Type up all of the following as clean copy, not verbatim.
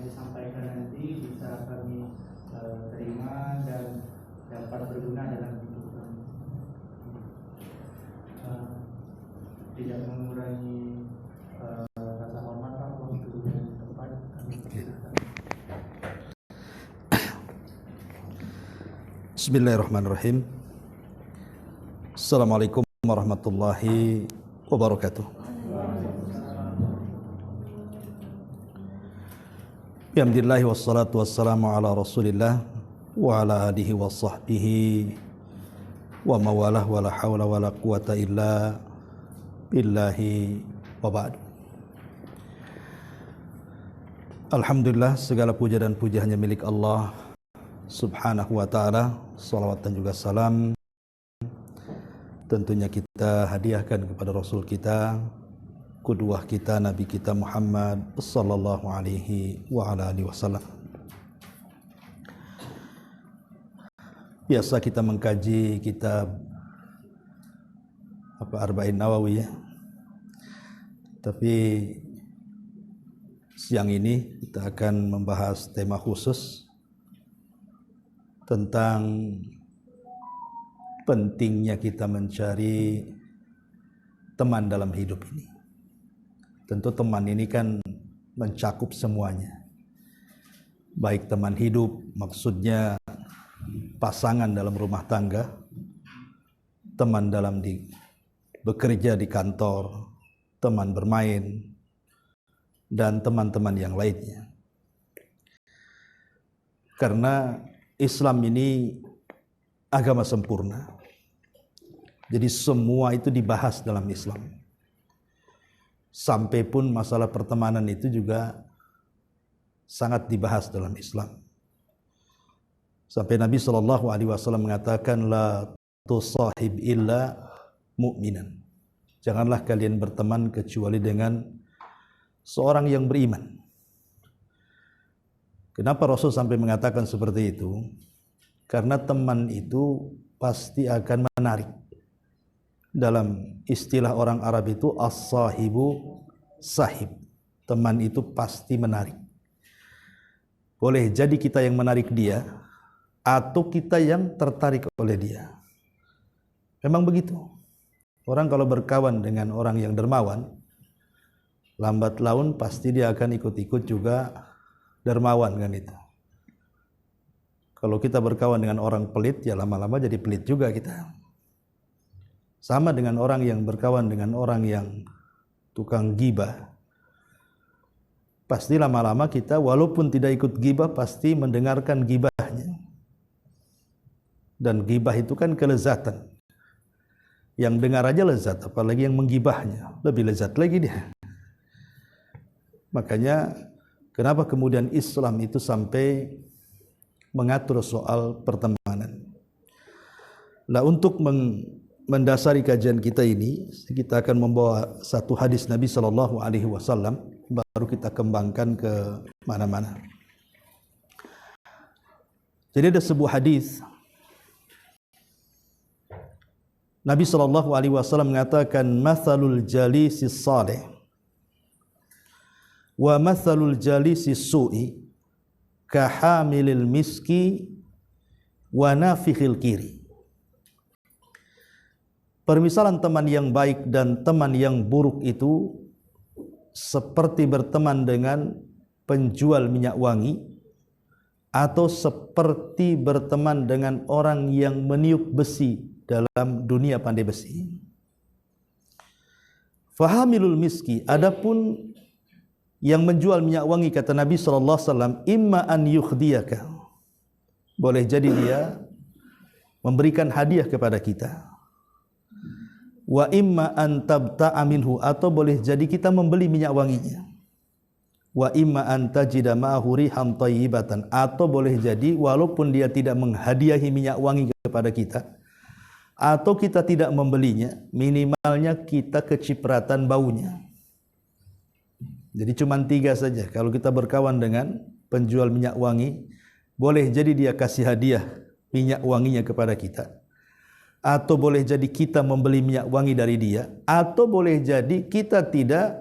disampaikan nanti bisa kami terima dan dapat berguna dalam hidup kami. Tidak mengurangi rasa hormat Pak, waktu dan tempat kami persilakan. Bismillahirrahmanirrahim. Assalamualaikum warahmatullahi wabarakatuh. Alhamdulillah wassalatu wassalamu ala Rasulillah wa ala alihi wa sahbihi wa mawalah wa la hawla wa la quwata illa billahi wa ba'd. Alhamdulillah, segala puja dan puji hanya milik Allah Subhanahu wa ta'ala. Salawat dan juga salam tentunya kita hadiahkan kepada Rasul kita, qudwah kita, Nabi kita Muhammad sallallahu alaihi wa ala alihi wasallam. Biasa kita mengkaji kitab Arba'in Nawawi ya. Tapi siang ini kita akan membahas tema khusus tentang pentingnya kita mencari teman dalam hidup ini. Tentu teman ini kan mencakup semuanya. Baik teman hidup, maksudnya pasangan dalam rumah tangga, teman dalam bekerja di kantor, teman bermain, dan teman-teman yang lainnya. Karena Islam ini agama sempurna. Jadi semua itu dibahas dalam Islam. Sampai pun masalah pertemanan itu juga sangat dibahas dalam Islam. Sampai Nabi SAW mengatakan la tusahib illa mu'minan. Janganlah kalian berteman kecuali dengan seorang yang beriman. Kenapa Rasul sampai mengatakan seperti itu? Karena teman itu pasti akan menarik. Dalam istilah orang Arab itu as-sahibu sahib. Teman itu pasti menarik. Boleh jadi kita yang menarik dia atau kita yang tertarik oleh dia. Memang begitu. Orang kalau berkawan dengan orang yang dermawan, lambat laun pasti dia akan ikut-ikut juga dermawan kan itu. Kalau kita berkawan dengan orang pelit, ya lama-lama jadi pelit juga kita. Sama dengan orang yang berkawan dengan orang yang tukang gibah. Pasti lama-lama kita walaupun tidak ikut gibah, pasti mendengarkan gibahnya. Dan gibah itu kan kelezatan. Yang dengar aja lezat, apalagi yang menggibahnya. Lebih lezat lagi dia. Makanya kenapa kemudian Islam itu sampai mengatur soal pertemanan. Nah, untuk mendasari kajian kita ini, kita akan membawa satu hadis Nabi SAW, baru kita kembangkan ke mana-mana. Jadi ada sebuah hadis Nabi SAW mengatakan, mathalul jalisis salih wa mathalul jalisis su'i kahamilil miski wa nafikhil kiri. Permisalan teman yang baik dan teman yang buruk itu seperti berteman dengan penjual minyak wangi atau seperti berteman dengan orang yang meniup besi dalam dunia pandai besi. Fahamilul miski, adapun yang menjual minyak wangi, kata Nabi SAW, imma an yukhdiyaka, boleh jadi dia memberikan hadiah kepada kita, wa imma an tabta'a minhu, atau boleh jadi kita membeli minyak wanginya, wa imma an tajida ma'ahu rihan thayyibatan, atau boleh jadi walaupun dia tidak menghadiahi minyak wangi kepada kita, atau kita tidak membelinya, minimalnya kita kecipratan baunya. Jadi cuma 3 saja. Kalau kita berkawan dengan penjual minyak wangi, boleh jadi dia kasih hadiah minyak wanginya kepada kita, atau boleh jadi kita membeli minyak wangi dari dia, atau boleh jadi kita tidak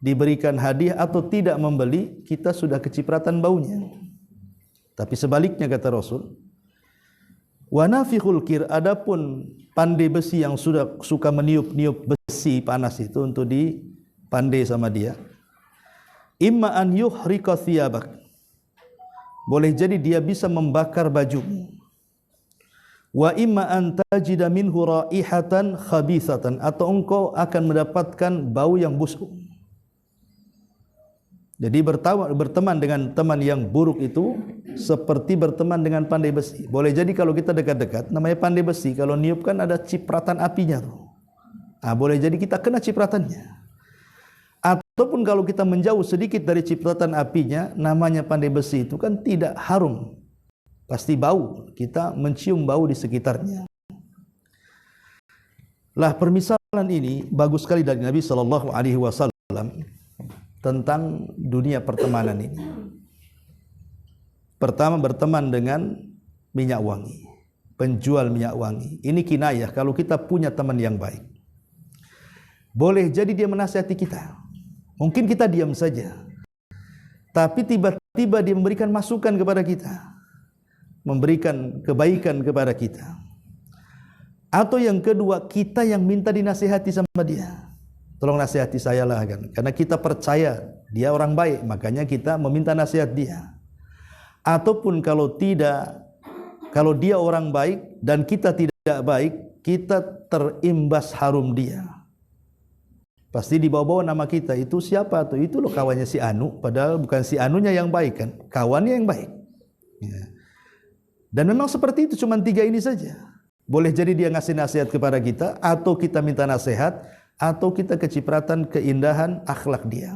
diberikan hadiah atau tidak membeli, kita sudah kecipratan baunya. Tapi sebaliknya kata Rasul, wa nafikhul kir, adapun pandai besi yang sudah suka meniup-niup besi panas itu untuk dipandai sama dia, imma an yuhriqa thiyabak, boleh jadi dia bisa membakar bajumu, wa imma an tajida minhu raihatan khabithatan, atau engkau akan mendapatkan bau yang busuk. Jadi berteman dengan teman yang buruk itu seperti berteman dengan pandai besi. Boleh jadi kalau kita dekat-dekat, namanya pandai besi, kalau niup kan ada cipratan apinya tuh. Boleh jadi kita kena cipratannya. Ataupun kalau kita menjauh sedikit dari cipratan apinya, namanya pandai besi itu kan tidak harum, pasti bau. Kita mencium bau di sekitarnya. Lah permisalan ini bagus sekali dari Nabi SAW tentang dunia pertemanan ini. Pertama, berteman dengan minyak wangi, penjual minyak wangi. Ini kinayah kalau kita punya teman yang baik. Boleh jadi dia menasihati kita, mungkin kita diam saja, tapi tiba-tiba dia memberikan masukan kepada kita, memberikan kebaikan kepada kita. Atau yang kedua, kita yang minta dinasihati sama dia. Tolong nasihati saya lah kan, karena kita percaya dia orang baik, makanya kita meminta nasihat dia. Ataupun kalau tidak, kalau dia orang baik dan kita tidak baik, kita terimbas harum dia. Pasti dibawa-bawa nama kita, itu siapa tuh? Itu loh kawannya si Anu, padahal bukan si Anunya yang baik kan, kawannya yang baik. Ya. Dan memang seperti itu, cuma 3 ini saja. Boleh jadi dia ngasih nasihat kepada kita, atau kita minta nasihat, atau kita kecipratan keindahan akhlak dia.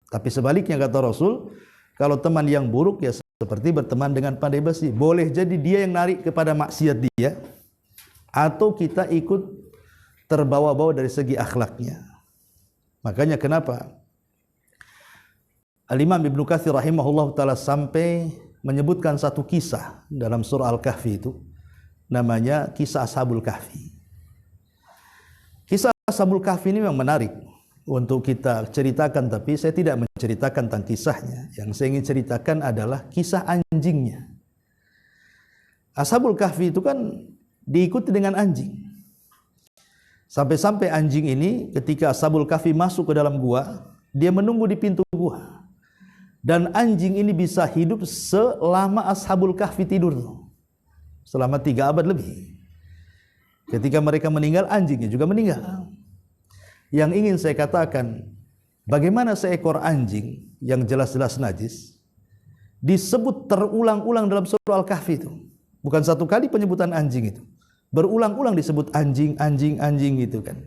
Tapi sebaliknya kata Rasul, kalau teman yang buruk ya seperti berteman dengan pandai besi. Boleh jadi dia yang narik kepada maksiat dia, atau kita ikut terbawa-bawa dari segi akhlaknya. Makanya kenapa Al-Imam Ibnu Katsir rahimahullah ta'ala sampai menyebutkan satu kisah dalam surah Al-Kahfi itu, namanya kisah Ashabul Kahfi. Kisah Ashabul Kahfi ini memang menarik untuk kita ceritakan, tapi saya tidak menceritakan tentang kisahnya. Yang saya ingin ceritakan adalah kisah anjingnya. Ashabul Kahfi itu kan diikuti dengan anjing. Sampai-sampai anjing ini ketika Ashabul Kahfi masuk ke dalam gua, dia menunggu di pintu gua. Dan anjing ini bisa hidup selama Ashabul Kahfi tidur, selama 3 abad lebih. Ketika mereka meninggal, anjingnya juga meninggal. Yang ingin saya katakan, bagaimana seekor anjing yang jelas-jelas najis disebut terulang-ulang dalam surah Al-Kahfi itu. Bukan satu kali penyebutan anjing itu, berulang-ulang disebut anjing, anjing, anjing gitu kan.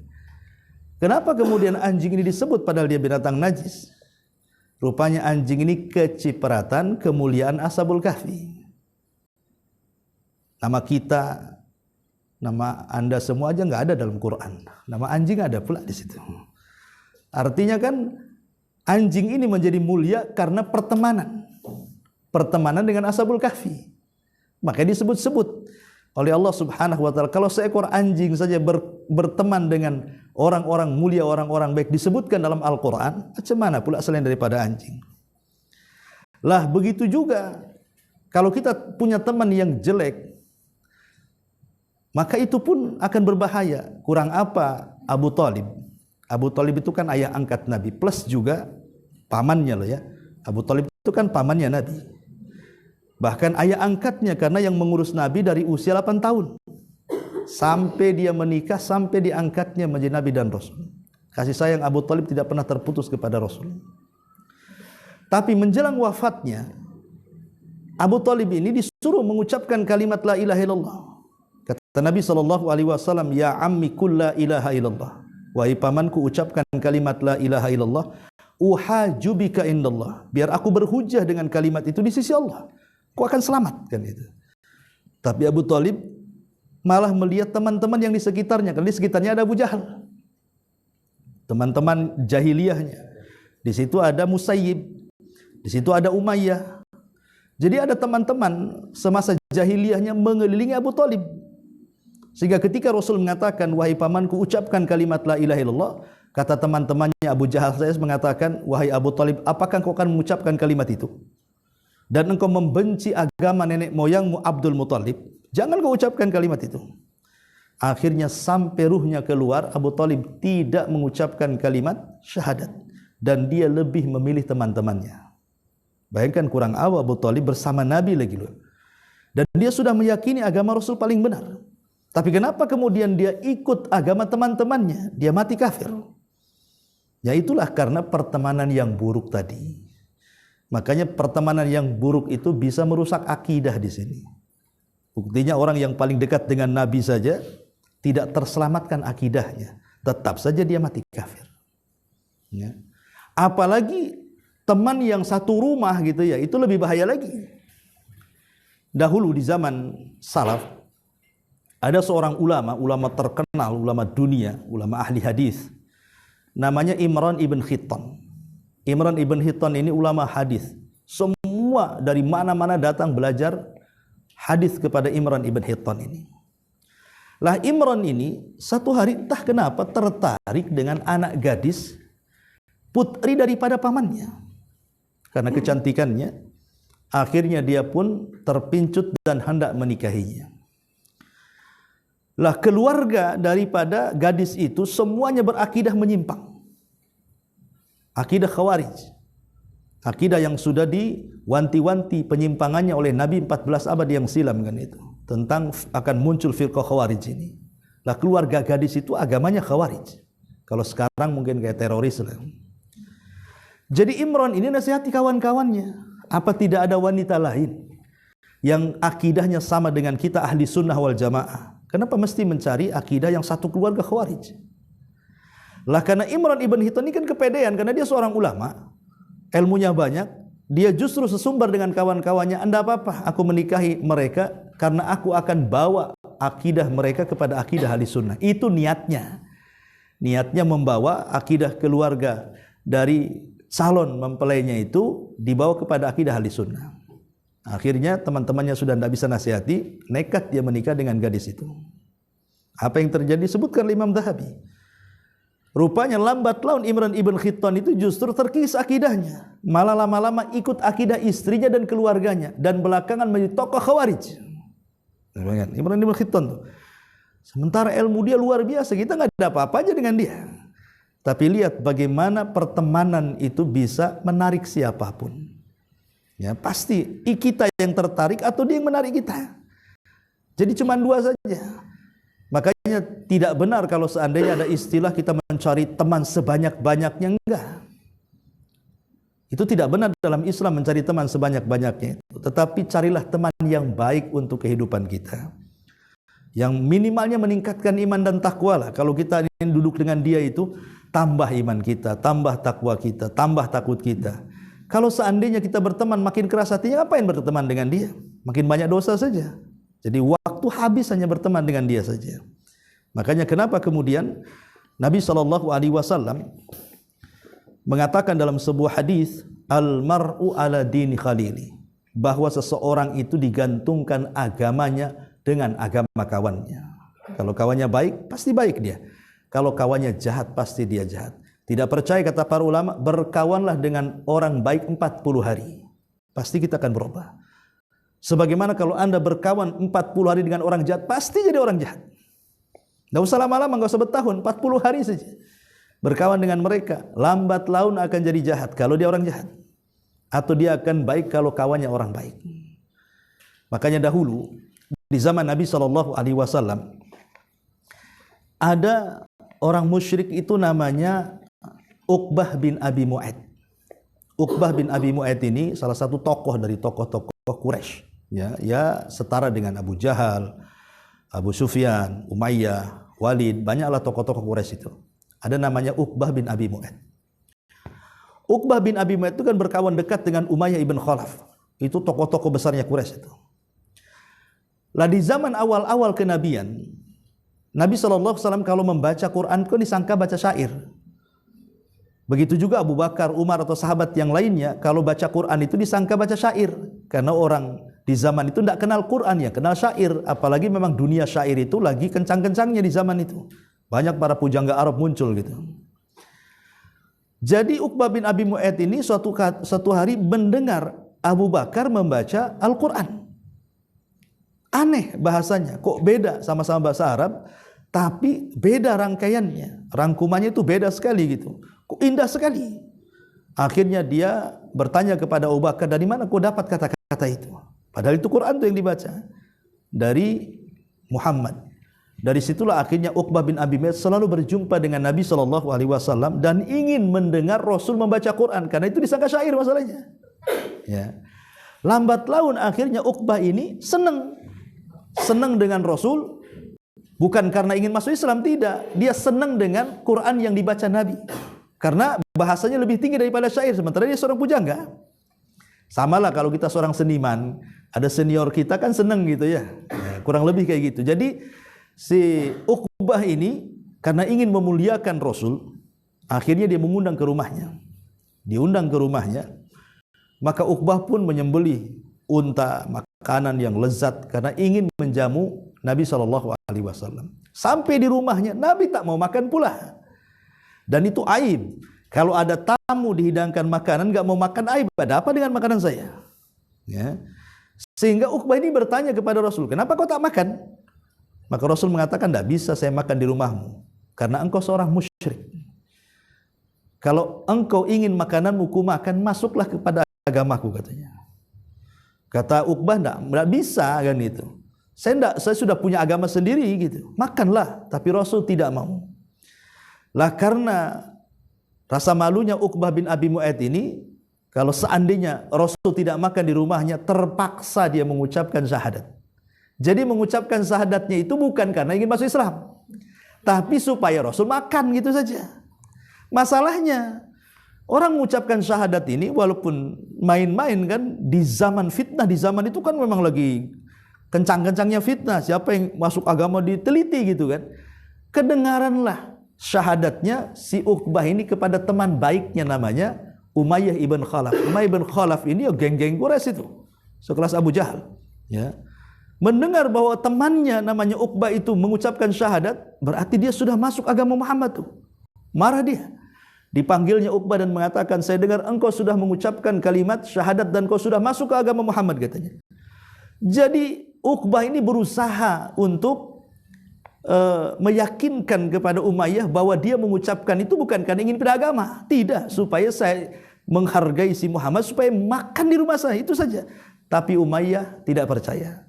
Kenapa kemudian anjing ini disebut padahal dia binatang najis? Rupanya anjing ini kecipratan kemuliaan Ashabul Kahfi. Nama kita, nama Anda semua aja nggak ada dalam Quran. Nama anjing ada pula di situ. Artinya kan anjing ini menjadi mulia karena pertemanan. Pertemanan dengan Ashabul Kahfi. Makanya disebut-sebut oleh Allah Subhanahu wa taala. Kalau seekor anjing saja berteman dengan orang-orang mulia, orang-orang baik disebutkan dalam Al-Qur'an, macam mana pula selain daripada anjing? Lah begitu juga kalau kita punya teman yang jelek, maka itu pun akan berbahaya. Kurang apa Abu Thalib? Abu Thalib itu kan ayah angkat Nabi, plus juga pamannya loh ya. Abu Thalib itu kan pamannya Nabi. Bahkan ayah angkatnya, karena yang mengurus Nabi dari usia 8 tahun. Sampai dia menikah, sampai diangkatnya menjadi Nabi dan Rasul. Kasih sayang Abu Thalib tidak pernah terputus kepada Rasul. Tapi menjelang wafatnya, Abu Thalib ini disuruh mengucapkan kalimat la ilaha illallah. Kata Nabi SAW, ya ammi kul la ilaha illallah. Wahai pamanku, ucapkan kalimat la ilaha illallah. Uhajubika indallah. Biar aku berhujah dengan kalimat itu di sisi Allah. Kau akan selamat kan itu. Tapi Abu Thalib malah melihat teman-teman yang di sekitarnya. Karena di sekitarnya ada Abu Jahal, teman-teman jahiliyahnya. Di situ ada Musayyib, di situ ada Umayyah. Jadi ada teman-teman semasa jahiliyahnya mengelilingi Abu Thalib. Sehingga ketika Rasul mengatakan, wahai pamanku, ucapkan kalimat la ilaha illallah, Kata teman-temannya Abu Jahal saya mengatakan, wahai Abu Talib, apakah kau akan mengucapkan kalimat itu? Dan engkau membenci agama nenek moyangmu Abdul Muthalib, jangan kau ucapkan kalimat itu. Akhirnya sampai ruhnya keluar, Abu Talib tidak mengucapkan kalimat syahadat. Dan dia lebih memilih teman-temannya. Bayangkan kurang awal Abu Talib bersama Nabi lagi loh. Dan dia sudah meyakini agama Rasul paling benar. Tapi kenapa kemudian dia ikut agama teman-temannya? Dia mati kafir. Ya itulah karena pertemanan yang buruk tadi. Makanya pertemanan yang buruk itu bisa merusak akidah di sini. Buktinya orang yang paling dekat dengan Nabi saja tidak terselamatkan akidahnya. Tetap saja dia mati kafir. Ya. Apalagi teman yang satu rumah gitu ya, itu lebih bahaya lagi. Dahulu di zaman salaf ada seorang ulama terkenal, ulama dunia, ulama ahli hadis. Namanya Imran ibn Hittan. Imran ibn Hittan ini ulama hadis. Semua dari mana-mana datang belajar hadis kepada Imran ibn Hittan ini. Lah Imran ini satu hari entah kenapa tertarik dengan anak gadis putri daripada pamannya. Karena kecantikannya, akhirnya dia pun terpincut dan hendak menikahinya. Lah keluarga daripada gadis itu semuanya berakidah menyimpang. Akidah Khawarij. Akidah yang sudah diwanti-wanti penyimpangannya oleh Nabi 14 abad yang silam kan itu. Tentang akan muncul firqah Khawarij ini. Lah keluarga gadis itu agamanya Khawarij. Kalau sekarang mungkin kayak teroris lah. Jadi Imran ini nasihati kawan-kawannya. Apa tidak ada wanita lain yang akidahnya sama dengan kita ahli sunnah wal jamaah? Kenapa mesti mencari akidah yang satu keluarga Khawarij? Lah karena Imran ibn Hittan ini kan kepedean, karena dia seorang ulama, ilmunya banyak, dia justru sesumbar dengan kawan-kawannya. Anda apa-apa, aku menikahi mereka karena aku akan bawa akidah mereka kepada akidah ahli sunnah. Itu niatnya. Niatnya membawa akidah keluarga dari calon mempelainya itu dibawa kepada akidah ahli sunnah. Akhirnya teman-temannya sudah tidak bisa nasihati, nekat dia menikah dengan gadis itu. Apa yang terjadi sebutkan Imam Dhahabi. Rupanya lambat laun Imran ibn Hittan itu justru terkikis akidahnya. Malah lama-lama ikut akidah istrinya dan keluarganya. Dan belakangan menjadi tokoh Khawarij. Imran ibn Hittan tuh. Sementara ilmu dia luar biasa, kita nggak ada apa-apa aja dengan dia. Tapi lihat bagaimana pertemanan itu bisa menarik siapapun. Ya, pasti kita yang tertarik atau dia yang menarik kita. Jadi cuma dua saja. Makanya tidak benar kalau seandainya ada istilah kita mencari teman sebanyak-banyaknya, enggak. Itu tidak benar dalam Islam mencari teman sebanyak-banyaknya. Tetapi carilah teman yang baik untuk kehidupan kita. Yang minimalnya meningkatkan iman dan takwa lah. Kalau kita ingin duduk dengan dia itu, tambah iman kita, tambah takwa kita, tambah takut kita. Kalau seandainya kita berteman makin keras hatinya, ngapain berteman dengan dia? Makin banyak dosa saja. Jadi waktu habis hanya berteman dengan dia saja. Makanya kenapa kemudian Nabi SAW mengatakan dalam sebuah hadis, al-mar'u ala dini khalili, bahwa seseorang itu digantungkan agamanya dengan agama kawannya. Kalau kawannya baik, pasti baik dia. Kalau kawannya jahat, pasti dia jahat. Tidak percaya kata para ulama, berkawanlah dengan orang baik 40 hari. Pasti kita akan berubah. Sebagaimana kalau Anda berkawan 40 hari dengan orang jahat, pasti jadi orang jahat. Tidak usah lama-lama, tidak usah bertahun, 40 hari saja. Berkawan dengan mereka, lambat laun akan jadi jahat kalau dia orang jahat. Atau dia akan baik kalau kawannya orang baik. Makanya dahulu, di zaman Nabi SAW, ada orang musyrik itu namanya Uqbah bin Abi Mu'ayt. Uqbah bin Abi Mu'ayt ini salah satu tokoh dari tokoh-tokoh Quraisy. Ya, setara dengan Abu Jahal, Abu Sufyan, Umayyah, Walid, banyaklah tokoh-tokoh Quraisy itu. Ada namanya Uqbah bin Abi Mu'ayt. Uqbah bin Abi Mu'ayt itu kan berkawan dekat dengan Umayyah ibn Khalaf. Itu tokoh-tokoh besarnya Quraisy itu. Lah di zaman awal-awal kenabian, Nabi SAW kalau membaca Quran itu disangka baca syair. Begitu juga Abu Bakar, Umar atau sahabat yang lainnya kalau baca Quran itu disangka baca syair. Karena orang di zaman itu tidak kenal Quran, ya kenal syair. Apalagi memang dunia syair itu lagi kencang-kencangnya di zaman itu. Banyak para pujangga Arab muncul gitu. Jadi Uqbah bin Abi Mu'ayth ini suatu hari mendengar Abu Bakar membaca Al-Quran. Aneh bahasanya, kok beda, sama-sama bahasa Arab, tapi beda rangkaiannya, rangkumannya itu beda sekali gitu. Kok indah sekali. Akhirnya dia bertanya kepada Abu Bakar, dari mana kau dapat kata-kata itu? Padahal itu Quran itu yang dibaca dari Muhammad. Dari situlah akhirnya Uqbah bin Abi Mu'ayth selalu berjumpa dengan Nabi SAW dan ingin mendengar Rasul membaca Quran, karena itu disangka syair masalahnya. Ya. Lambat laun akhirnya Uqbah ini senang dengan Rasul, bukan karena ingin masuk Islam, tidak. Dia senang dengan Quran yang dibaca Nabi, karena bahasanya lebih tinggi daripada syair, sementara dia seorang pujangga. Samalah kalau kita seorang seniman, ada senior kita kan senang gitu ya, kurang lebih kayak gitu. Jadi si Uqbah ini karena ingin memuliakan Rasul, akhirnya dia mengundang ke rumahnya. Diundang ke rumahnya, maka Uqbah pun menyembelih unta, makanan yang lezat karena ingin menjamu Nabi SAW. Sampai di rumahnya, Nabi tak mau makan pula. Dan itu aib. Kalau ada tamu dihidangkan makanan, enggak mau makan, aib. Ada apa dengan makanan saya? Ya. Sehingga Uqbah ini bertanya kepada Rasul, kenapa kau tak makan? Maka Rasul mengatakan, tidak bisa saya makan di rumahmu, karena engkau seorang musyrik. Kalau engkau ingin makananmu ku makan, masuklah kepada agamaku, katanya. Kata Uqbah, tidak bisa kan itu. Saya sudah punya agama sendiri gitu. Makanlah, tapi Rasul tidak mau. Lah karena rasa malunya Uqbah bin Abi Mu'ayth ini, kalau seandainya Rasul tidak makan di rumahnya, terpaksa dia mengucapkan syahadat. Jadi mengucapkan syahadatnya itu bukan karena ingin masuk Islam, tapi supaya Rasul makan gitu saja. Masalahnya orang mengucapkan syahadat ini walaupun main-main kan, di zaman fitnah, di zaman itu kan memang lagi kencang-kencangnya fitnah, siapa yang masuk agama diteliti gitu kan. Kedengaranlah syahadatnya si Uqbah ini kepada teman baiknya namanya Umayyah ibn Khalaf. Umayyah ibn Khalaf ini ya geng-geng Quraisy itu, sekelas Abu Jahal. Ya. Mendengar bahwa temannya namanya Uqbah itu mengucapkan syahadat, berarti dia sudah masuk agama Muhammad tuh. Marah dia. Dipanggilnya Uqbah dan mengatakan, saya dengar engkau sudah mengucapkan kalimat syahadat dan kau sudah masuk ke agama Muhammad, katanya. Jadi Uqbah ini berusaha untuk meyakinkan kepada Umayyah bahwa dia mengucapkan itu bukan karena ingin pindah agama, tidak, supaya saya menghargai si Muhammad, supaya makan di rumah saya, itu saja. Tapi Umayyah tidak percaya.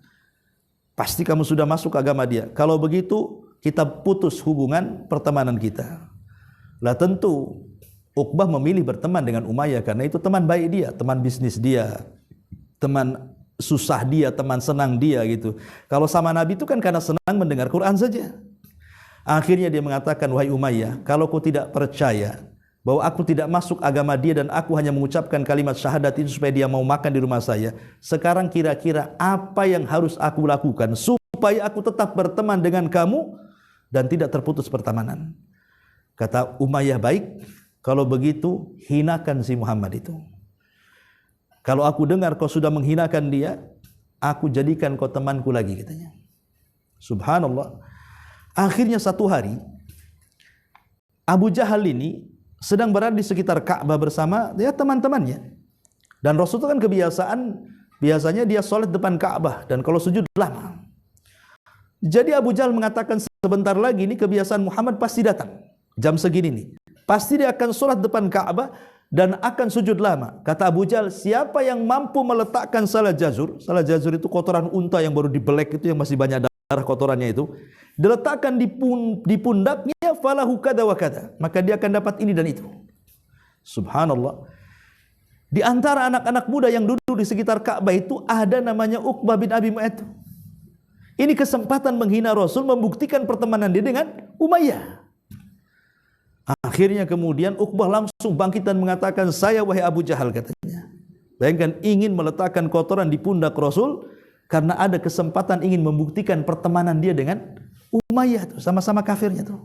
Pasti kamu sudah masuk ke agama dia, kalau begitu kita putus hubungan pertemanan kita. Lah tentu Uqbah memilih berteman dengan Umayyah karena itu teman baik dia, teman bisnis dia, teman susah dia, teman senang dia gitu. Kalau sama Nabi itu kan karena senang mendengar Quran saja. Akhirnya dia mengatakan, wahai Umayyah, kalau kau tidak percaya bahwa aku tidak masuk agama dia dan aku hanya mengucapkan kalimat syahadat itu supaya dia mau makan di rumah saya, sekarang kira-kira apa yang harus aku lakukan supaya aku tetap berteman dengan kamu dan tidak terputus pertemanan? Kata Umayyah, baik, kalau begitu hinakan si Muhammad itu. Kalau aku dengar kau sudah menghinakan dia, aku jadikan kau temanku lagi, katanya. Subhanallah. Akhirnya satu hari Abu Jahal ini sedang berada di sekitar Ka'bah bersama ya teman-temannya. Dan Rasul itu kan biasanya dia sholat depan Ka'bah dan kalau sujud lama. Jadi Abu Jahal mengatakan, sebentar lagi ini kebiasaan Muhammad pasti datang. Jam segini nih, pasti dia akan sholat depan Ka'bah dan akan sujud lama. Kata Abu Jahal, siapa yang mampu meletakkan salah jazur itu kotoran unta yang baru dibelek itu, yang masih banyak darah kotorannya itu, diletakkan di pundaknya, falahu kada wa kada, maka dia akan dapat ini dan itu. Subhanallah. Di antara anak-anak muda yang duduk di sekitar Ka'bah itu ada namanya Uqbah bin Abi Mu'ayth. Ini kesempatan menghina Rasul, membuktikan pertemanan dia dengan Umayyah. Akhirnya kemudian Uqbah langsung bangkit dan mengatakan, saya wahai Abu Jahal, katanya. Bayangkan, ingin meletakkan kotoran di pundak Rasul karena ada kesempatan ingin membuktikan pertemanan dia dengan Umayyah tuh, sama-sama kafirnya tuh.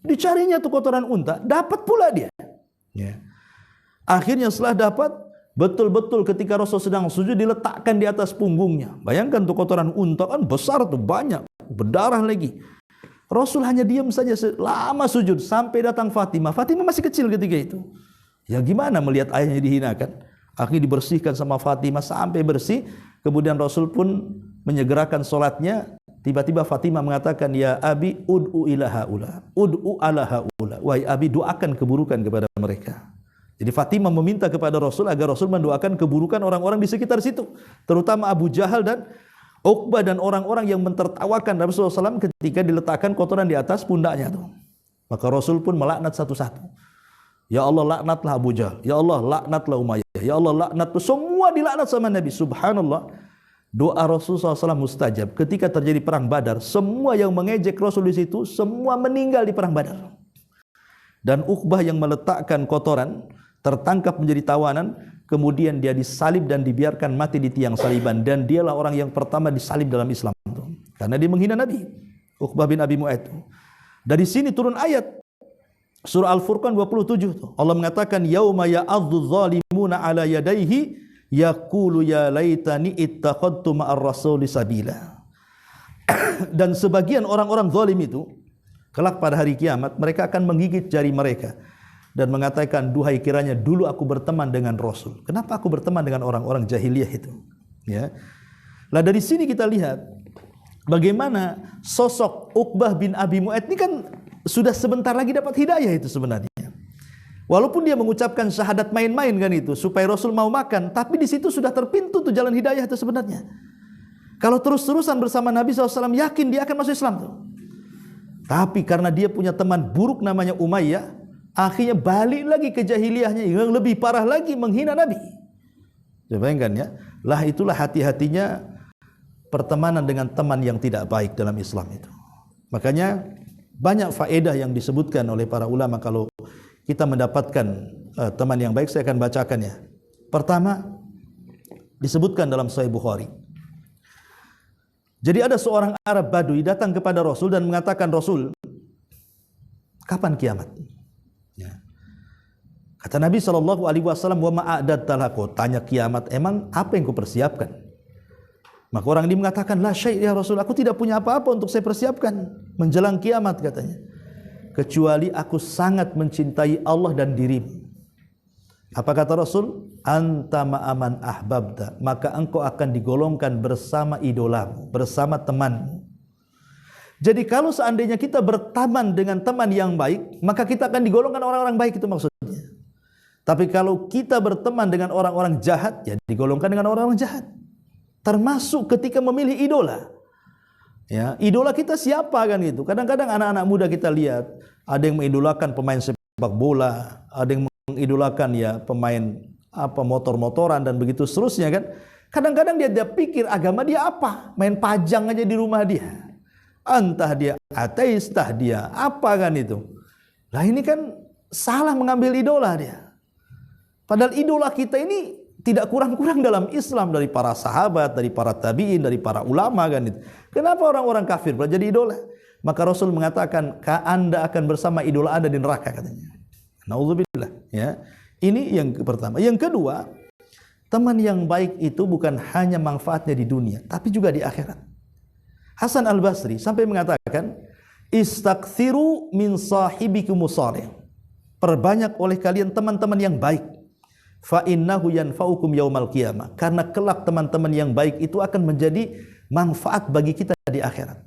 Dicarinya tuh kotoran unta, dapat pula dia. Ya. Akhirnya setelah dapat, betul-betul ketika Rasul sedang sujud diletakkan di atas punggungnya. Bayangkan tuh kotoran unta kan besar tuh, banyak, berdarah lagi. Rasul hanya diam saja lama sujud sampai datang Fatimah. Fatimah masih kecil ketika itu. Ya gimana melihat ayahnya dihinakan? Akhirnya dibersihkan sama Fatimah sampai bersih. Kemudian Rasul pun menyegerakan solatnya. Tiba-tiba Fatimah mengatakan, ya Abi ud'u ila haula, ud'u ala haula. Wahai Abi, doakan keburukan kepada mereka. Jadi Fatimah meminta kepada Rasul agar Rasul mendoakan keburukan orang-orang di sekitar situ, terutama Abu Jahal dan Uqbah dan orang-orang yang mentertawakan Rasulullah SAW ketika diletakkan kotoran di atas pundaknya tuh. Maka Rasul pun melaknat satu-satu. Ya Allah, laknatlah Abu Jahal. Ya Allah, laknatlah Umayyah. Ya Allah, laknatlah. Semua dilaknat sama Nabi. Subhanallah. Doa Rasulullah SAW mustajab. Ketika terjadi perang Badar, semua yang mengejek Rasul di situ, semua meninggal di perang Badar. Dan Uqbah yang meletakkan kotoran, tertangkap menjadi tawanan, kemudian dia disalib dan dibiarkan mati di tiang saliban. Dan dialah orang yang pertama disalib dalam Islam. Karena dia menghina Nabi. Uqbah bin Abi Mu'ayth. Dari sini turun ayat. Surah Al-Furqan 27. Allah mengatakan, yauma ya'adzu zalimuna ala yadayhi yaqulu ya laitani ittakhadtu ma'ar rasuli sabila. Dan sebagian orang-orang zalim itu kelak pada hari kiamat mereka akan menggigit jari mereka dan mengatakan, duhai kiranya dulu aku berteman dengan Rasul. Kenapa aku berteman dengan orang-orang jahiliyah itu? Ya. Lah dari sini kita lihat bagaimana sosok Uqbah bin Abi Mu'ayth ini kan sudah sebentar lagi dapat hidayah itu sebenarnya. Walaupun dia mengucapkan syahadat main-main kan itu supaya Rasul mau makan, tapi di situ sudah terpintu tuh jalan hidayah itu sebenarnya. Kalau terus-terusan bersama Nabi SAW, yakin dia akan masuk Islam tuh. Tapi karena dia punya teman buruk namanya Umayyah, akhirnya balik lagi ke jahiliyahnya yang lebih parah lagi, menghina Nabi. Coba bayangkan ya, lah itulah hati-hatinya pertemanan dengan teman yang tidak baik dalam Islam itu. Makanya banyak faedah yang disebutkan oleh para ulama kalau kita mendapatkan teman yang baik. Saya akan bacakan ya. Pertama, disebutkan dalam Sahih Bukhari. Jadi ada seorang Arab Badui datang kepada Rasul dan mengatakan, Rasul, kapan kiamat? Ya. Kata Nabi SAW, wa ma'adatta laku. Tanya kiamat, emang apa yang kau persiapkan? Maka orang ini mengatakan, la syai' ya Rasul, aku tidak punya apa-apa untuk saya persiapkan menjelang kiamat katanya. Kecuali aku sangat mencintai Allah dan dirimu. Apa kata Rasul? Anta ma'aman ahbabta, maka engkau akan digolongkan bersama idolamu, bersama temanmu. Jadi kalau seandainya kita berteman dengan teman yang baik, maka kita akan digolongkan orang-orang baik, itu maksudnya. Tapi kalau kita berteman dengan orang-orang jahat, ya digolongkan dengan orang-orang jahat. Termasuk ketika memilih idola. Ya, idola kita siapa kan gitu. Kadang-kadang anak-anak muda kita lihat, ada yang mengidolakan pemain sepak bola, ada yang mengidolakan ya pemain motor-motoran dan begitu seterusnya kan. Kadang-kadang dia pikir agama dia apa? Main pajang aja di rumah dia. Entah dia ateis, entah dia apa kan itu. Lah ini kan salah mengambil idola dia. Padahal idola kita ini tidak kurang-kurang dalam Islam, dari para sahabat, dari para tabi'in, dari para ulama kan itu. Kenapa orang-orang kafir jadi idola? Maka Rasul mengatakan, Anda akan bersama idola Anda di neraka katanya. Nauzubillah ya. Ini yang pertama. Yang kedua, teman yang baik itu bukan hanya manfaatnya di dunia, tapi juga di akhirat. Hasan Al-Basri sampai mengatakan, istakthiru min sahibikumus salih. Perbanyak oleh kalian teman-teman yang baik. Fa innahu yanfa'ukum yaumal qiyamah, karena kelak teman-teman yang baik itu akan menjadi manfaat bagi kita di akhirat.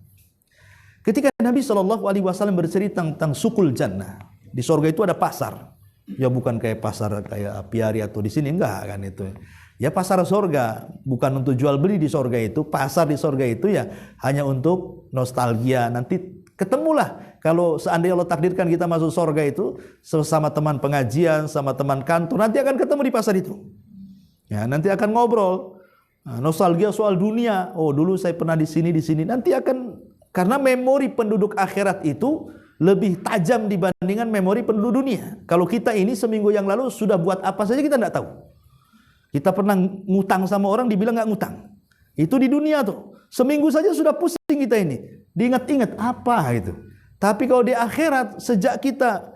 Ketika Nabi SAW bercerita tentang sukul jannah, di surga itu ada pasar. Ya bukan kayak pasar kayak apiari atau di sini, enggak kan itu. Ya pasar surga, bukan untuk jual beli di surga itu. Pasar di surga itu ya hanya untuk nostalgia. Nanti ketemulah kalau seandainya Allah takdirkan kita masuk surga itu sama teman pengajian, sama teman kantor, nanti akan ketemu di pasar itu. Ya, nanti akan ngobrol. Nostalgia soal dunia. Oh, dulu saya pernah di sini. Nanti akan, karena memori penduduk akhirat itu lebih tajam dibandingkan memori penduduk dunia. Kalau kita ini seminggu yang lalu sudah buat apa saja kita tidak tahu. Kita pernah ngutang sama orang dibilang nggak ngutang. Itu di dunia tuh. Seminggu saja sudah pusing kita ini. Diingat-ingat apa gitu. Tapi kalau di akhirat, sejak kita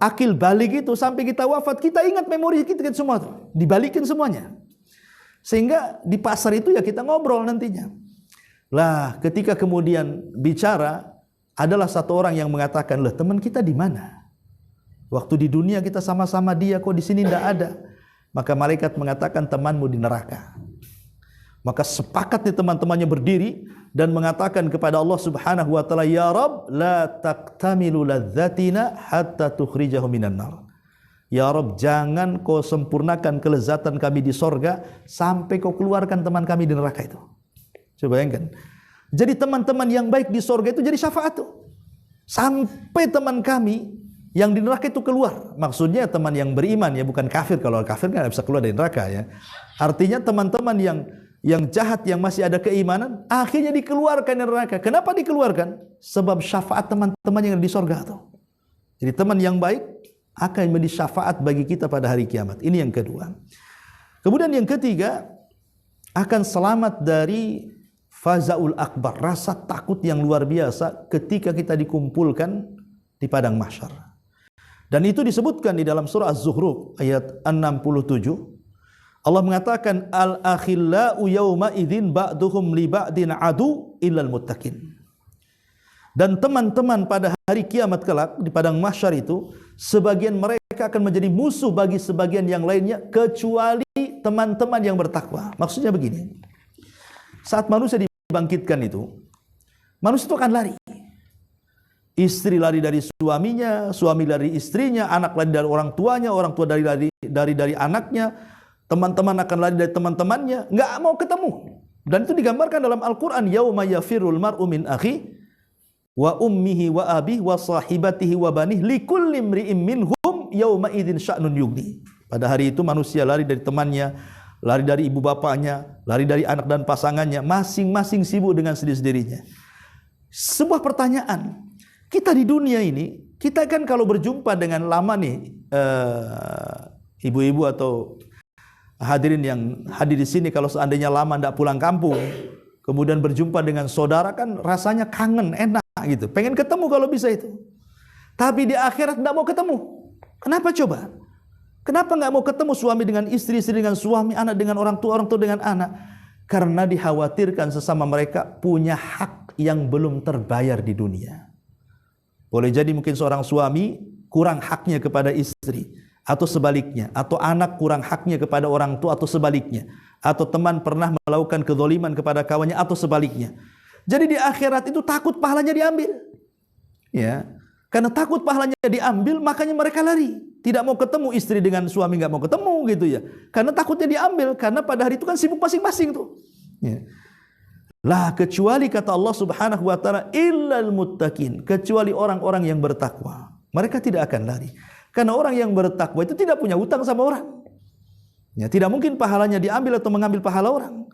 akil balik itu sampai kita wafat, kita ingat memori kita semua tuh. Dibalikin semuanya. Sehingga di pasar itu ya kita ngobrol nantinya. Lah ketika kemudian bicara, adalah satu orang yang mengatakan, "Lah teman kita di mana?" Waktu di dunia kita sama-sama dia, kok di sini tidak ada. Maka malaikat mengatakan temanmu di neraka. Maka sepakat nih teman-temannya berdiri dan mengatakan kepada Allah Subhanahu wa taala, ya Rabb, la taqtamilu ladzatina hatta tukhrijahu minan nar. Ya Rabb, jangan kau sempurnakan kelezatan kami di sorga sampai kau keluarkan teman kami di neraka itu. Coba bayangkan. Jadi teman-teman yang baik di sorga itu jadi syafaat tuh. Sampai teman kami yang di neraka itu keluar. Maksudnya teman yang beriman ya, bukan kafir. Kalau kafir kan tidak bisa keluar dari neraka ya. Artinya teman-teman yang jahat, yang masih ada keimanan, akhirnya dikeluarkan dari neraka. Kenapa dikeluarkan? Sebab syafaat teman-teman yang di sorga tuh. Jadi teman yang baik akan menjadi syafaat bagi kita pada hari kiamat. Ini yang kedua. Kemudian yang ketiga, akan selamat dari fazaul akbar, rasa takut yang luar biasa ketika kita dikumpulkan di padang mahsyar. Dan itu disebutkan di dalam surah Az-Zukhruf ayat 67. Allah mengatakan al-akhillau yawma idzin ba'duhum li ba'din adu illal muttaqin. Dan teman-teman pada hari kiamat kelak di padang mahsyar itu, sebagian mereka akan menjadi musuh bagi sebagian yang lainnya kecuali teman-teman yang bertakwa. Maksudnya begini. Saat manusia dibangkitkan itu, manusia itu akan lari. Istri lari dari suaminya, suami lari istrinya, anak lari dari orang tuanya, orang tua dari anaknya, teman-teman akan lari dari teman-temannya, nggak mau ketemu. Dan itu digambarkan dalam Al-Quran, yauma yafirul mar'u min akhi wa ummihi wa abihi wa sahibatihi wa banih likulli imri'im minhum yauma idzin sya'nun yughni. Pada hari itu manusia lari dari temannya, lari dari ibu bapaknya, lari dari anak dan pasangannya, masing-masing sibuk dengan sendiri-sendirinya. Sebuah pertanyaan, kita di dunia ini, kita kan kalau berjumpa dengan lama nih, ibu-ibu atau hadirin yang hadir di sini, kalau seandainya lama tidak pulang kampung, kemudian berjumpa dengan saudara kan rasanya kangen, enak gitu, pengen ketemu kalau bisa itu. Tapi di akhirat tidak mau ketemu. Kenapa coba? Kenapa nggak mau ketemu suami dengan istri, istri dengan suami, anak dengan orang tua dengan anak? Karena dikhawatirkan sesama mereka punya hak yang belum terbayar di dunia. Boleh jadi mungkin seorang suami kurang haknya kepada istri, atau sebaliknya, atau anak kurang haknya kepada orang tua, atau sebaliknya, atau teman pernah melakukan kezaliman kepada kawannya, atau sebaliknya. Jadi di akhirat itu takut pahalanya diambil, ya, karena takut pahalanya diambil, makanya mereka lari, tidak mau ketemu. Istri dengan suami nggak mau ketemu gitu ya, karena takutnya diambil, karena pada hari itu kan sibuk masing-masing tuh. Ya. Lah kecuali kata Allah Subhanahu wa taala illal muttaqin, kecuali orang-orang yang bertakwa. Mereka tidak akan lari. Karena orang yang bertakwa itu tidak punya hutang sama orang. Ya, tidak mungkin pahalanya diambil atau mengambil pahala orang.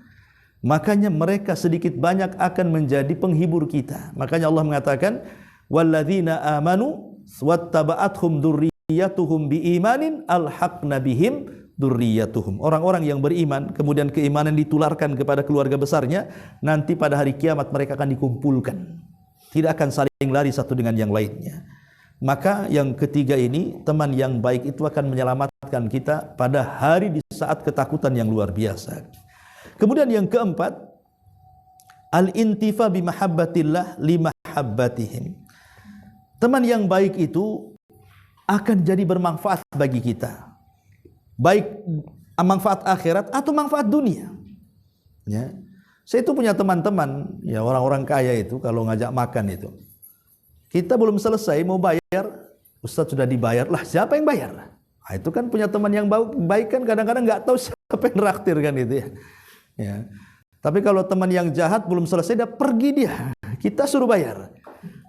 Makanya mereka sedikit banyak akan menjadi penghibur kita. Makanya Allah mengatakan walladzina amanu wattaba'athum dzurriyyatuhum biimanin alhaqna bihim dzurriyyatuhum. Orang-orang yang beriman kemudian keimanan ditularkan kepada keluarga besarnya, nanti pada hari kiamat mereka akan dikumpulkan. Tidak akan saling lari satu dengan yang lainnya. Maka yang ketiga ini, teman yang baik itu akan menyelamatkan kita pada hari di saat ketakutan yang luar biasa. Kemudian yang keempat, al-intifa bi mahabbatillah li mahabbatihim. Teman yang baik itu akan jadi bermanfaat bagi kita. Baik manfaat akhirat atau manfaat dunia. Ya. Saya itu punya teman-teman, ya orang-orang kaya itu kalau ngajak makan itu. Kita belum selesai mau bayar, Ustaz sudah dibayar. Lah siapa yang bayar? Nah, itu kan punya teman yang baik kan kadang-kadang nggak tahu siapa yang traktir kan itu ya. Ya. Tapi kalau teman yang jahat belum selesai dia pergi dia. Kita suruh bayar.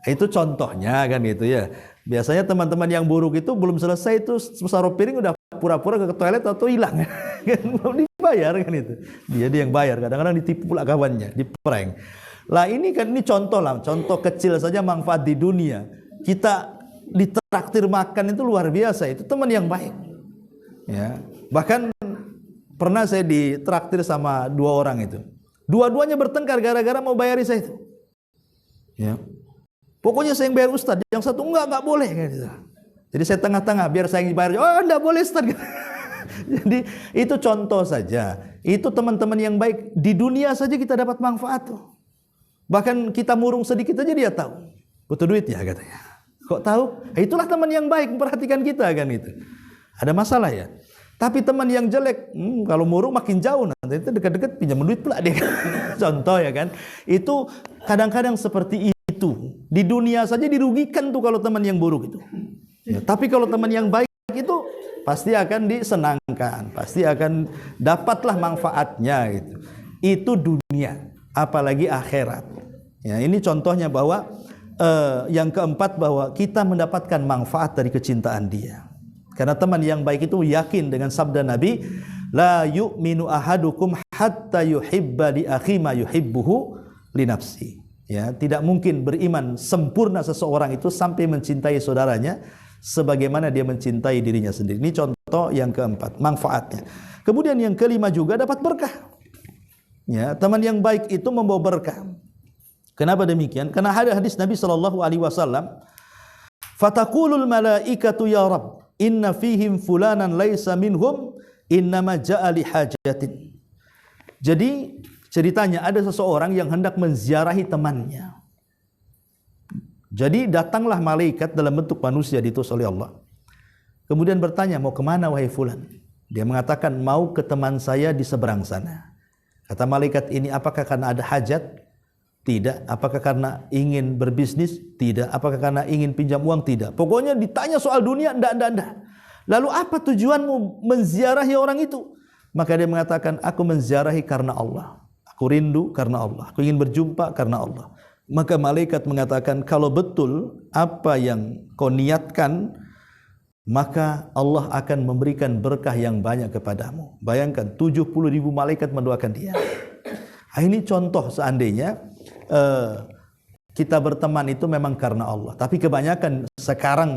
Itu contohnya kan gitu ya. Biasanya teman-teman yang buruk itu belum selesai itu separuh piring udah pura-pura ke toilet atau hilang. Belum dibayar kan itu. Dia yang bayar. Kadang-kadang ditipu pula kawannya, diprank. Lah ini kan ini contoh lah, contoh kecil saja manfaat di dunia. Kita ditraktir makan itu luar biasa, itu teman yang baik. Ya. Bahkan pernah saya ditraktir sama dua orang itu. Dua-duanya bertengkar gara-gara mau bayari saya itu. Ya. Pokoknya saya yang bayar Ustaz, yang satu enggak boleh gitu. Jadi saya tengah-tengah biar saya yang bayar. Oh, enggak boleh Ustaz. Jadi itu contoh saja. Itu teman-teman yang baik di dunia saja kita dapat manfaat tuh. Bahkan kita murung sedikit aja dia tahu. Butuh duit ya katanya. Kok tahu? Itulah teman yang baik memperhatikan kita kan itu. Ada masalah ya. Tapi teman yang jelek, kalau muruk makin jauh, nanti itu dekat-dekat pinjam duit pula dia. Contoh ya kan. Itu kadang-kadang seperti itu. Di dunia saja dirugikan tuh kalau teman yang buruk itu. Ya, tapi kalau teman yang baik itu pasti akan disenangkan, pasti akan dapatlah manfaatnya gitu. Itu dunia, apalagi akhirat. Ya, ini contohnya bahwa yang keempat bahwa kita mendapatkan manfaat dari kecintaan dia. Karena teman yang baik itu yakin dengan sabda Nabi, la yu'minu ahadukum hatta yuhibba li akhi ma yuhibbuhu li nafsi. Ya, tidak mungkin beriman sempurna seseorang itu sampai mencintai saudaranya sebagaimana dia mencintai dirinya sendiri. Ini contoh yang keempat, manfaatnya. Kemudian yang kelima juga dapat berkah. Ya, teman yang baik itu membawa berkah. Kenapa demikian? Karena ada hadis Nabi sallallahu alaihi wasallam, fataqulul malaikatu ya Rabb, inna fihim fulanan laisa minhum, innama ja'a li hajatin. Jadi ceritanya ada seseorang yang hendak menziarahi temannya. Jadi datanglah malaikat dalam bentuk manusia diutus oleh Allah. Kemudian bertanya, mau kemana wahai fulan? Dia mengatakan, mau ke teman saya di seberang sana. Kata malaikat ini, apakah karena ada hajat? Tidak. Apakah karena ingin berbisnis? Tidak. Apakah karena ingin pinjam uang? Tidak. Pokoknya ditanya soal dunia, enggak. Lalu apa tujuanmu menziarahi orang itu? Maka dia mengatakan, aku menziarahi karena Allah. Aku rindu karena Allah. Aku ingin berjumpa karena Allah. Maka malaikat mengatakan, kalau betul apa yang kau niatkan, maka Allah akan memberikan berkah yang banyak kepadamu. Bayangkan 70.000 malaikat mendoakan dia. Ini contoh seandainya kita berteman itu memang karena Allah. Tapi kebanyakan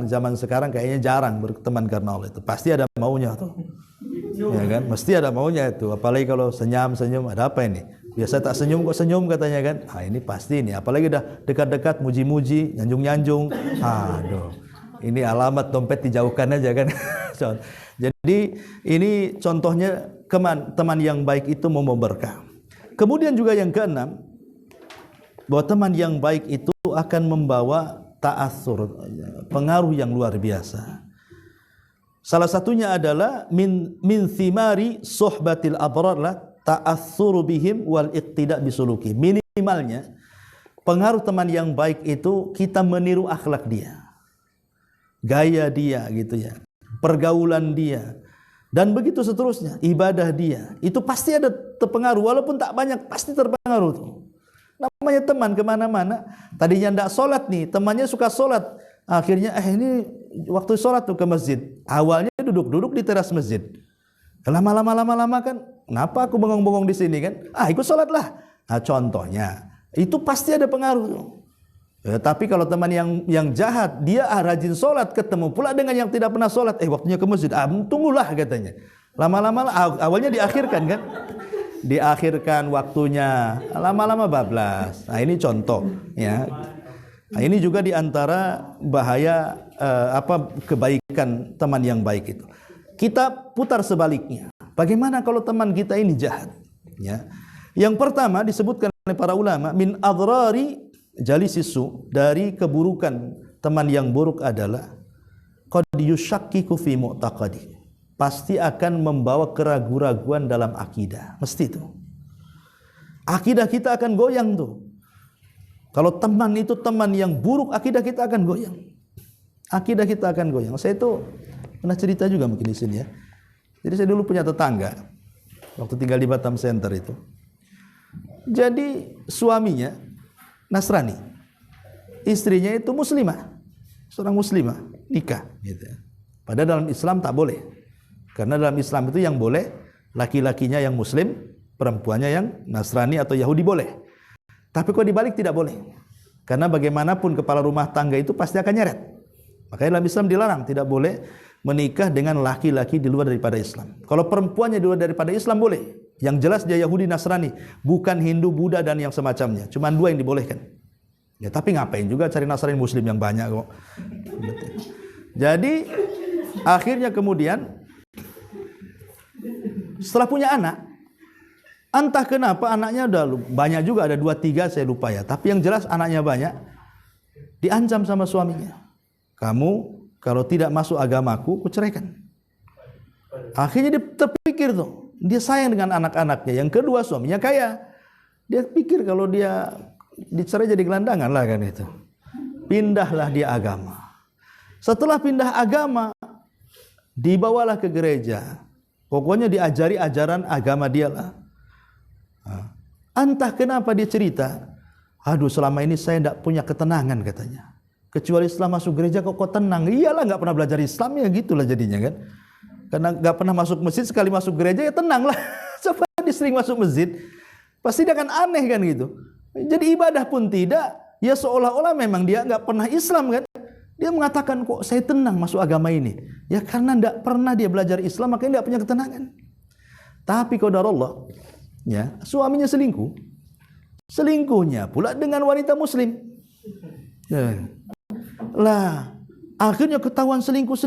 zaman sekarang kayaknya jarang berteman karena Allah itu. Pasti ada maunya tuh. Ya kan? Mesti ada maunya itu. Apalagi kalau senyum, ada apa ini? Biasa tak senyum kok senyum katanya kan. Ini pasti ini. Apalagi udah dekat-dekat muji-muji, nyanjung-nyanjung. Aduh. Ini alamat dompet dijauhkan aja kan. Jadi ini contohnya teman yang baik itu mau berkah. Kemudian juga yang keenam, bahwa teman yang baik itu akan membawa ta'assur, pengaruh yang luar biasa. Salah satunya adalah min thimari suhbatil abrar la ta'assuru bihim wal iqtida bisuluki. Minimalnya pengaruh teman yang baik itu kita meniru akhlak dia, gaya dia gitu ya, pergaulan dia, dan begitu seterusnya. Ibadah dia itu pasti ada terpengaruh, walaupun tak banyak pasti terpengaruh tuh. Namanya teman kemana-mana, tadinya tidak sholat nih, temannya suka sholat, akhirnya ini waktu sholat tuh ke masjid. Awalnya duduk-duduk di teras masjid, lama-lama kan, kenapa aku bengong-bengong di sini kan? Ikut sholatlah. Contohnya itu pasti ada pengaruh tuh. Tapi kalau teman yang jahat, dia rajin sholat, ketemu pula dengan yang tidak pernah sholat, waktunya ke masjid, tunggulah katanya. Lama-lama awalnya diakhirkan kan? Diakhirkan waktunya, lama-lama bablas. Ini contoh ya. Ini juga diantara bahaya kebaikan teman yang baik itu. Kita putar sebaliknya. Bagaimana kalau teman kita ini jahat? Ya. Yang pertama disebutkan oleh para ulama, min adrari jalisisu, dari keburukan teman yang buruk adalah qad yushakkiku fi mu'taqadi, pasti akan membawa keraguan-raguan dalam akidah. Mesti itu. Akidah kita akan goyang tuh. Kalau teman itu teman yang buruk, akidah kita akan goyang. Akidah kita akan goyang. Saya itu pernah cerita juga mungkin di sini ya. Jadi saya dulu punya tetangga waktu tinggal di Batam Center itu. Jadi suaminya Nasrani, istrinya itu muslimah, seorang muslimah, nikah gitu. Padahal dalam Islam tak boleh. Karena dalam Islam itu yang boleh laki-lakinya yang muslim, perempuannya yang Nasrani atau Yahudi boleh. Tapi kok dibalik tidak boleh. Karena bagaimanapun kepala rumah tangga itu pasti akan nyeret. Makanya dalam Islam dilarang, tidak boleh menikah dengan laki-laki di luar daripada Islam. Kalau perempuannya di luar daripada Islam boleh. Yang jelas dia Yahudi Nasrani, bukan Hindu, Buddha dan yang semacamnya. Cuma 2 yang dibolehkan. Ya tapi ngapain juga cari Nasrani muslim yang banyak kok. Jadi akhirnya kemudian setelah punya anak, entah kenapa anaknya udah banyak juga, ada 2-3 saya lupa ya. Tapi yang jelas anaknya banyak, diancam sama suaminya. kamu kalau tidak masuk agamaku, aku ceraikan. Akhirnya dia terpikir tuh, dia sayang dengan anak-anaknya. Yang kedua suaminya kaya. Dia pikir kalau dia dicerai jadi gelandangan lah kan itu. Pindahlah dia agama. Setelah pindah agama, dibawalah ke gereja. Pokoknya diajari ajaran agama dia lah. Entah kenapa dia cerita, aduh selama ini saya tidak punya ketenangan katanya. Kecuali setelah masuk gereja kok tenang. Iyalah nggak pernah belajar Islam ya gitulah jadinya kan. Karena nggak pernah masuk masjid, sekali masuk gereja ya tenang lah. Coba dia sering masuk masjid, pasti dia akan aneh kan gitu. Jadi ibadah pun tidak, ya seolah-olah memang dia nggak pernah Islam kan. Dia mengatakan kok saya tenang masuk agama ini. Ya karena tidak pernah dia belajar Islam, makanya tidak punya ketenangan. Tapi qadarullah, ya suaminya selingkuh. Selingkuhnya pula dengan wanita muslim. Ya. Lah, akhirnya ketahuan selingkuh,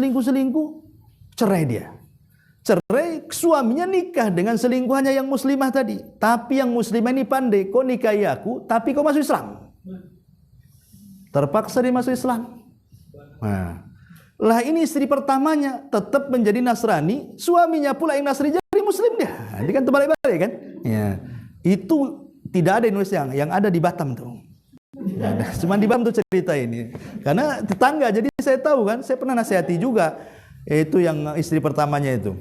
cerai dia. Cerai, suaminya nikah dengan selingkuhannya yang muslimah tadi. Tapi yang muslimah ini pandai, kau nikahi aku, tapi kau masuk Islam. Terpaksa dia masuk Islam. Nah, lah ini istri pertamanya tetap menjadi Nasrani, suaminya pula yang Nasrani jadi Muslim dia. Ini kan terbalik-balik kan? Ya, itu tidak ada di Indonesia, yang ada di Batam tuh. Cuma di Batam tuh cerita ini. Karena tetangga, jadi saya tahu kan, saya pernah nasihati juga. Itu yang istri pertamanya itu.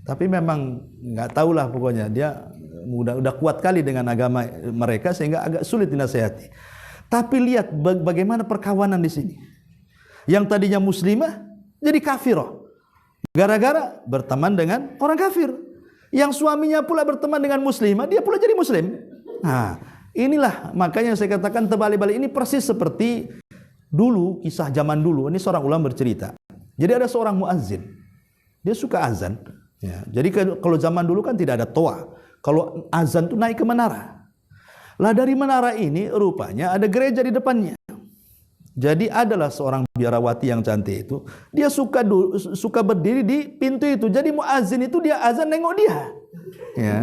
Tapi memang nggak tahulah pokoknya dia udah kuat kali dengan agama mereka sehingga agak sulit dinasihati. Tapi lihat bagaimana perkawanan di sini. Yang tadinya muslimah jadi kafirah. Gara-gara berteman dengan orang kafir. Yang suaminya pula berteman dengan muslimah, dia pula jadi muslim. Nah, inilah makanya saya katakan terbalik-balik. Ini persis seperti dulu, kisah zaman dulu. Ini seorang ulama bercerita. Jadi ada seorang muazzin. Dia suka azan. Ya, jadi kalau zaman dulu kan tidak ada toa. Kalau azan itu naik ke menara. Lah dari menara ini rupanya ada gereja di depannya. Jadi adalah seorang biarawati yang cantik itu, dia suka berdiri di pintu itu. Jadi muazzin itu dia azan nengok dia. Ya.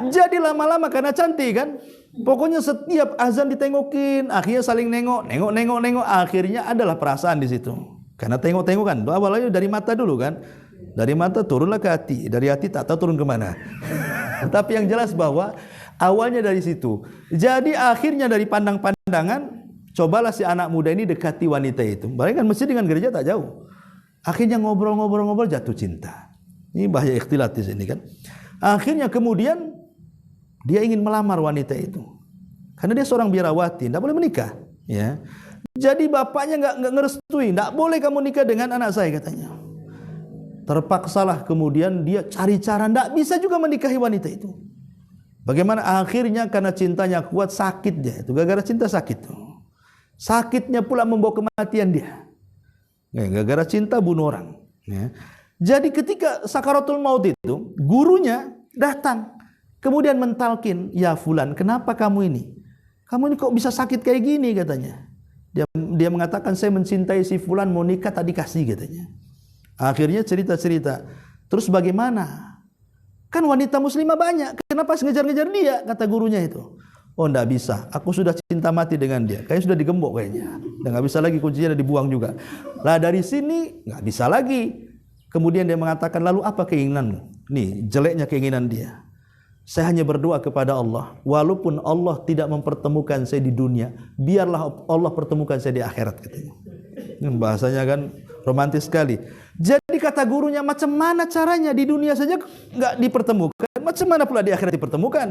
Jadi lama-lama karena cantik kan, pokoknya setiap azan ditengokin, akhirnya saling nengok, akhirnya adalah perasaan di situ. Karena tengok-tengok kan, awalnya dari mata dulu kan, dari mata turunlah ke hati, dari hati tak tahu turun kemana. Tapi yang jelas bahwa awalnya dari situ. Jadi akhirnya dari pandang-pandangan, cobalah si anak muda ini dekati wanita itu. Mereka kan masjid dengan gereja tak jauh. Akhirnya ngobrol jatuh cinta. Ini bahaya ikhtilat di sini kan. Akhirnya kemudian dia ingin melamar wanita itu. Karena dia seorang biarawati, tidak boleh menikah. Ya. Jadi bapaknya nggak ngerestui, tidak boleh kamu nikah dengan anak saya katanya. Terpaksalah kemudian dia cari cara, tidak bisa juga menikahi wanita itu. Bagaimana akhirnya karena cintanya kuat sakit dia itu, gara-gara cinta sakit tuh. Sakitnya pula membawa kematian dia. Gara-gara cinta bunuh orang. Ya. Jadi ketika sakaratul maut itu, gurunya datang. Kemudian mentalkin, ya fulan, kenapa kamu ini? Kamu ini kok bisa sakit kayak gini katanya. Dia mengatakan saya mencintai si fulan, mau nikah tak dikasih katanya. Akhirnya cerita-cerita. Terus bagaimana? Kan wanita muslimah banyak. Kenapa ngejar-ngejar dia? Kata gurunya itu. Oh enggak bisa, aku sudah cinta mati dengan dia. Kayaknya sudah digembok kayaknya. Dan enggak bisa lagi, kuncinya dibuang juga. Lah dari sini enggak bisa lagi. Kemudian dia mengatakan, lalu apa keinginanmu? Nih, jeleknya keinginan dia. Saya hanya berdoa kepada Allah, walaupun Allah tidak mempertemukan saya di dunia, biarlah Allah pertemukan saya di akhirat katanya. Bahasanya kan romantis sekali. Jadi kata gurunya, macam mana caranya di dunia saja enggak dipertemukan, macam mana pula di akhirat dipertemukan?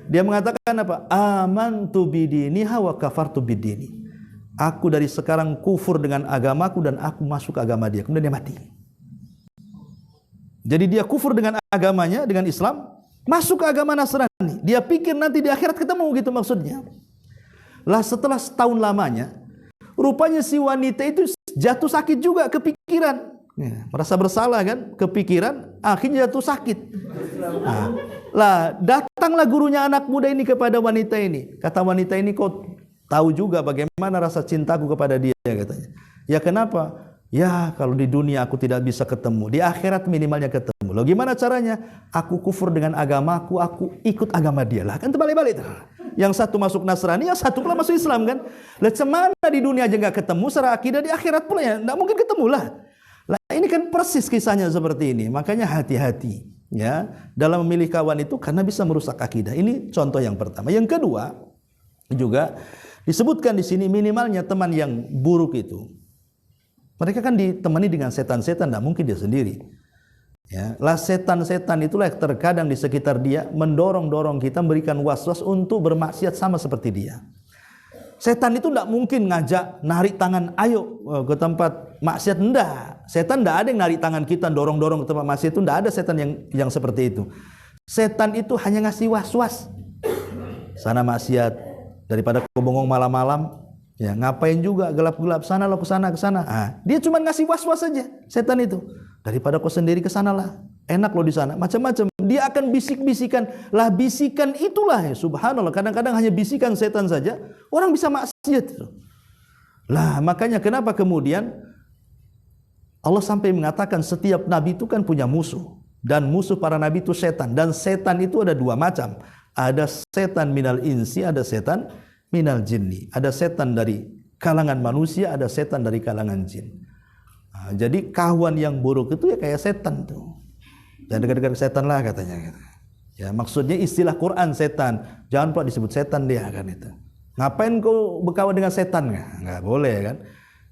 Dia mengatakan apa? Amantu bidiniha wa kafartu bidini. Aku dari sekarang kufur dengan agamaku dan aku masuk ke agama dia. Kemudian dia mati. Jadi dia kufur dengan agamanya, dengan Islam, masuk ke agama Nasrani. Dia pikir nanti di akhirat ketemu, gitu maksudnya. Lah setelah setahun lamanya, rupanya si wanita itu jatuh sakit juga, kepikiran. Ya, merasa bersalah kan, kepikiran, akhirnya jatuh sakit. Nah, lah datanglah gurunya anak muda ini kepada wanita ini. Kata wanita ini, kau tahu juga bagaimana rasa cintaku kepada dia katanya. Ya kenapa? Ya, kalau di dunia aku tidak bisa ketemu, di akhirat minimalnya ketemu. Loh, gimana caranya? Aku kufur dengan agamaku, aku ikut agama dia lah. Kan terbalik-balik itu. Yang satu masuk Nasrani, yang satu pula masuk Islam kan. Lah cemana di dunia aja nggak ketemu, secara akidah di akhirat pula ya nggak mungkin ketemu lah. Lah ini kan persis kisahnya seperti ini. Makanya hati-hati ya dalam memilih kawan itu karena bisa merusak akidah. Ini contoh yang pertama. Yang kedua juga disebutkan di sini minimalnya teman yang buruk itu. Mereka kan ditemani dengan setan-setan, tidak mungkin dia sendiri. Ya, lah setan-setan itulah yang terkadang di sekitar dia mendorong-dorong kita, memberikan was-was untuk bermaksiat sama seperti dia. Setan itu tidak mungkin ngajak narik tangan, ayo ke tempat maksiat, enggak. Setan tidak ada yang narik tangan kita, dorong-dorong ke tempat maksiat itu, tidak ada setan yang seperti itu. Setan itu hanya ngasih was-was. Sana maksiat, daripada kau bengong malam-malam. Ya, ngapain juga gelap-gelap sana lo ke sana. Dia cuma ngasih was-was saja setan itu. Daripada kau sendiri ke sanalah. Enak lo di sana. Macam-macam. Dia akan bisik-bisikan. Lah bisikan itulah ya subhanallah. Kadang-kadang hanya bisikan setan saja orang bisa maksiat. Lah makanya kenapa kemudian Allah sampai mengatakan setiap nabi itu kan punya musuh. Dan musuh para nabi itu setan. Dan setan itu ada dua macam. Ada setan minal insi, ada setan minal jinni. Ada setan dari kalangan manusia, ada setan dari kalangan jin. Nah, jadi kawan yang buruk itu ya kayak setan tuh. Jangan dekat-dekat setan lah katanya. Ya maksudnya istilah Quran setan. Jangan pula disebut setan dia kan itu. Ngapain kau berkawan dengan setan? Nggak boleh kan.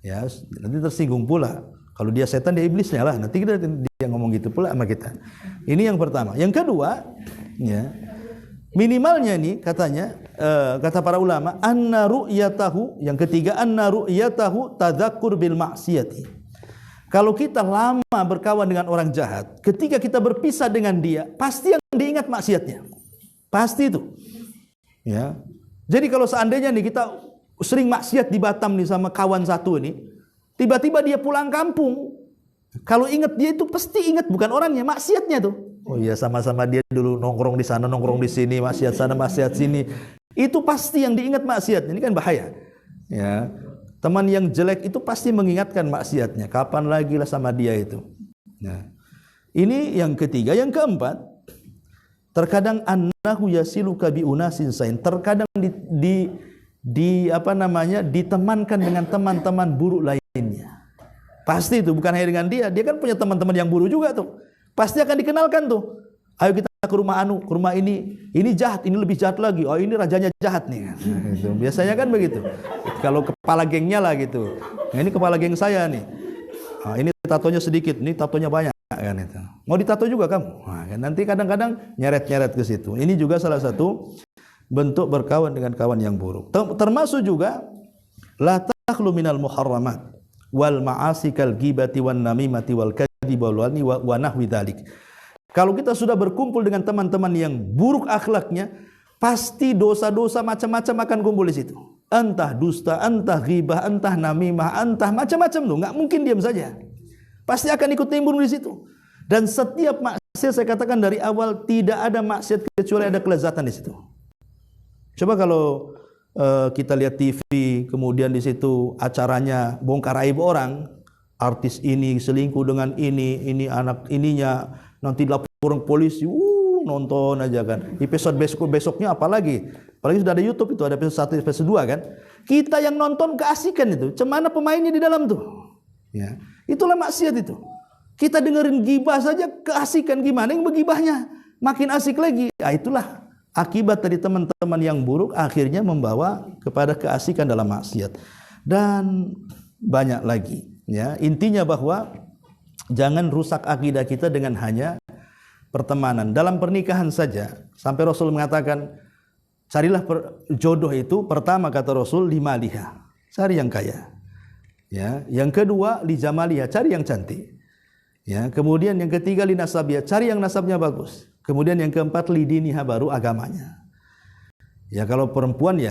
Ya nanti tersinggung pula. Kalau dia setan dia iblisnya lah. Nanti dia ngomong gitu pula sama kita. Ini yang pertama. Yang kedua, ya. Minimalnya nih katanya kata para ulama anna ru'yatahu, yang ketiga anna ru'yatahu tadzakur bil maksiyati. Kalau kita lama berkawan dengan orang jahat, ketika kita berpisah dengan dia, pasti yang diingat maksiatnya. Pasti itu. Ya. Jadi kalau seandainya nih kita sering maksiat di Batam nih sama kawan satu ini, tiba-tiba dia pulang kampung, kalau ingat dia itu pasti ingat bukan orangnya, maksiatnya tuh. Oh iya sama-sama dia dulu nongkrong di sana, nongkrong di sini, maksiat sana, maksiat sini. Itu pasti yang diingat maksiatnya. Ini kan bahaya. Ya. Teman yang jelek itu pasti mengingatkan maksiatnya. Kapan lagi lah sama dia itu. Nah. Ini yang ketiga. Yang keempat, terkadang annahu yasiluka bi unasin sain. Terkadang ditemankan dengan teman-teman buruk lainnya. Pasti itu bukan hanya dengan dia. Dia kan punya teman-teman yang buruk juga tuh. Pasti akan dikenalkan tuh. Ayo kita ke rumah ke rumah ini jahat, ini lebih jahat lagi. Oh ini rajanya jahat nih. Gitu. Biasanya kan begitu. Kalau kepala gengnya lah gitu. Nah, ini kepala geng saya nih. Nah, ini tatonya sedikit, ini tatonya banyak kan itu. Mau ditato juga kamu? Nah, kan nanti kadang-kadang nyeret-nyeret ke situ. Ini juga salah satu bentuk berkawan dengan kawan yang buruk. Termasuk juga la takhlu minal muharramat wal ma'asi kal ghibati wan namimati wal wa nahwi dzalik. Kalau kita sudah berkumpul dengan teman-teman yang buruk akhlaknya, pasti dosa-dosa macam-macam akan kumpul di situ. Entah dusta, entah ghibah, entah namimah, entah macam-macam tuh, enggak mungkin diam saja. Pasti akan ikut timbul di situ. Dan setiap maksiat saya katakan dari awal tidak ada maksiat kecuali ada kelezatan di situ. Coba kalau kita lihat TV, kemudian di situ acaranya bongkar aib orang. Artis ini selingkuh dengan ini anak ininya, nanti laporan polisi, nonton aja kan. Episode besoknya apalagi sudah ada YouTube itu, ada episode 1, episode 2 kan. Kita yang nonton keasikan itu, cemana pemainnya di dalam tuh. Ya, itulah maksiat itu. Kita dengerin gibah saja keasikan, gimana yang begibahnya makin asik lagi. Ya, itulah akibat dari teman-teman yang buruk akhirnya membawa kepada keasikan dalam maksiat. Dan banyak lagi. Ya, intinya bahwa jangan rusak akidah kita dengan hanya pertemanan. Dalam pernikahan saja, sampai Rasul mengatakan, carilah jodoh itu pertama kata Rasul limaliha, cari yang kaya. Ya, yang kedua li jamaliha, cari yang cantik. Ya, kemudian yang ketiga li nasabiha, cari yang nasabnya bagus. Kemudian yang keempat li diniha, baru agamanya. Ya, kalau perempuan ya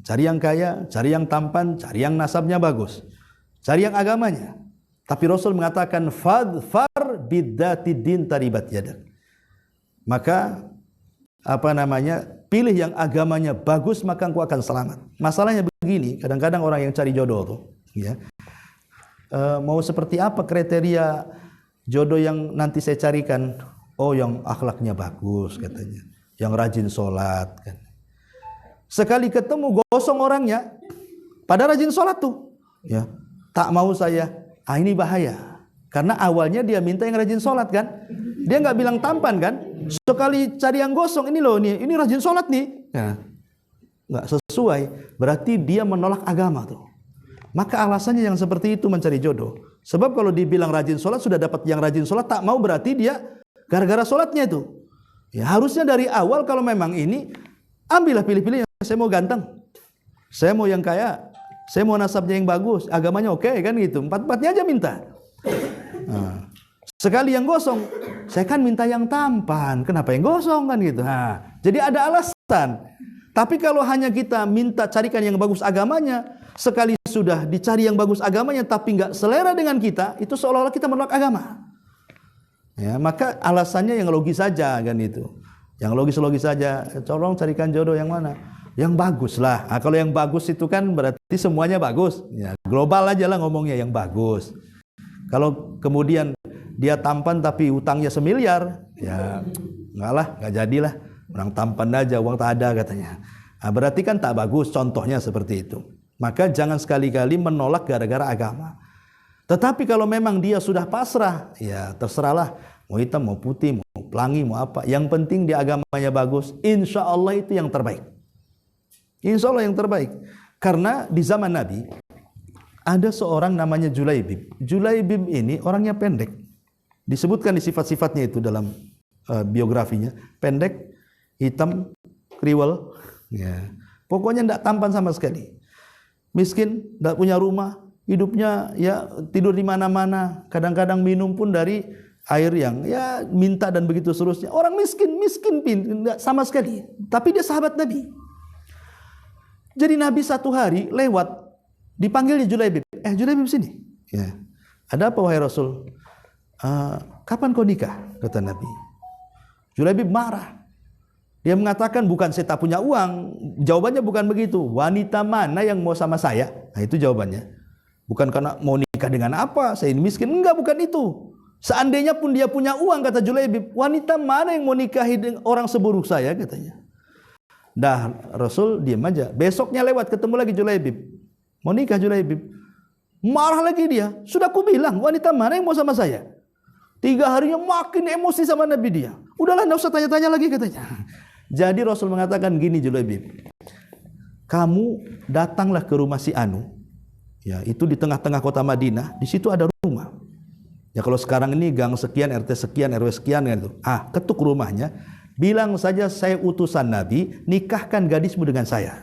cari yang kaya, cari yang tampan, cari yang nasabnya bagus. Cari yang agamanya. Tapi Rasul mengatakan fadfar bidzati din taribat yadak. Maka pilih yang agamanya bagus, maka engkau akan selamat. Masalahnya begini, kadang-kadang orang yang cari jodoh tuh, ya. mau seperti apa kriteria jodoh yang nanti saya carikan? Oh, yang akhlaknya bagus katanya, yang rajin sholat kan. Sekali ketemu gosong orangnya, pada rajin sholat tuh, ya tak mau saya. Ini bahaya, karena awalnya dia minta yang rajin sholat kan, dia nggak bilang tampan kan. Sekali cari yang gosong, ini loh, ini rajin sholat nih, ya, nggak sesuai, berarti dia menolak agama tuh. Maka alasannya yang seperti itu mencari jodoh. Sebab kalau dibilang rajin sholat, sudah dapat yang rajin sholat, tak mau berarti dia gara-gara sholatnya itu. Ya, harusnya dari awal kalau memang ini, ambillah pilih-pilih. Saya mau ganteng, saya mau yang kaya, saya mau nasabnya yang bagus, agamanya oke kan gitu. Empat-empatnya aja minta. Nah, sekali yang gosong, saya kan minta yang tampan. Kenapa yang gosong kan gitu? Nah, jadi ada alasan. Tapi kalau hanya kita minta carikan yang bagus agamanya, sekali sudah dicari yang bagus agamanya tapi nggak selera dengan kita, itu seolah-olah kita menolak agama. Ya, maka alasannya yang logis saja kan itu. Yang logis-logis saja. Tolong carikan jodoh yang mana? Yang bagus lah. Nah, kalau yang bagus itu kan berarti semuanya bagus. Ya, global aja lah ngomongnya yang bagus. Kalau kemudian dia tampan tapi utangnya 1 miliar, ya enggak lah, enggak jadilah. Orang tampan aja, uang tak ada katanya. Nah, berarti kan tak bagus, contohnya seperti itu. Maka jangan sekali-kali menolak gara-gara agama. Tetapi kalau memang dia sudah pasrah, ya terserahlah. Mau hitam, mau putih, mau pelangi, mau apa. Yang penting dia agamanya bagus. Insya Allah itu yang terbaik. Insya Allah yang terbaik. Karena di zaman Nabi, ada seorang namanya Julaibib. Julaibib ini orangnya pendek. Disebutkan di sifat-sifatnya itu dalam biografinya. Pendek, hitam, kriwel. Ya. Pokoknya tidak tampan sama sekali. Miskin, tidak punya rumah. Hidupnya ya tidur di mana-mana. Kadang-kadang minum pun dari air yang ya minta dan begitu seterusnya. Orang miskin enggak sama sekali. Tapi dia sahabat Nabi. Jadi Nabi satu hari lewat, dipanggilnya Julaibib. Julaibib sini. Ya. Ada apa wahai Rasul? Kapan kau nikah? Kata Nabi. Julaibib marah. Dia mengatakan bukan saya tak punya uang. Jawabannya bukan begitu. Wanita mana yang mau sama saya? Nah itu jawabannya. Bukan karena mau nikah dengan apa? Saya ini miskin. Enggak, bukan itu. Seandainya pun dia punya uang, kata Julaibib, wanita mana yang mau nikahi dengan orang seburuk saya, katanya. Dah Rasul diam aja. Besoknya lewat ketemu lagi Julaibib. Mau nikah Julaibib. Marah lagi dia. Sudah aku bilang wanita mana yang mau sama saya. 3 harinya makin emosi sama Nabi dia. Udahlah enggak usah tanya-tanya lagi, katanya. Jadi Rasul mengatakan gini Julaibib. Kamu datanglah ke rumah si Anu. Ya, itu di tengah-tengah kota Madinah. Di situ ada rumah. Ya kalau sekarang ini gang sekian, RT sekian, RW sekian kan itu. Ketuk rumahnya, bilang saja saya utusan Nabi, nikahkan gadismu dengan saya.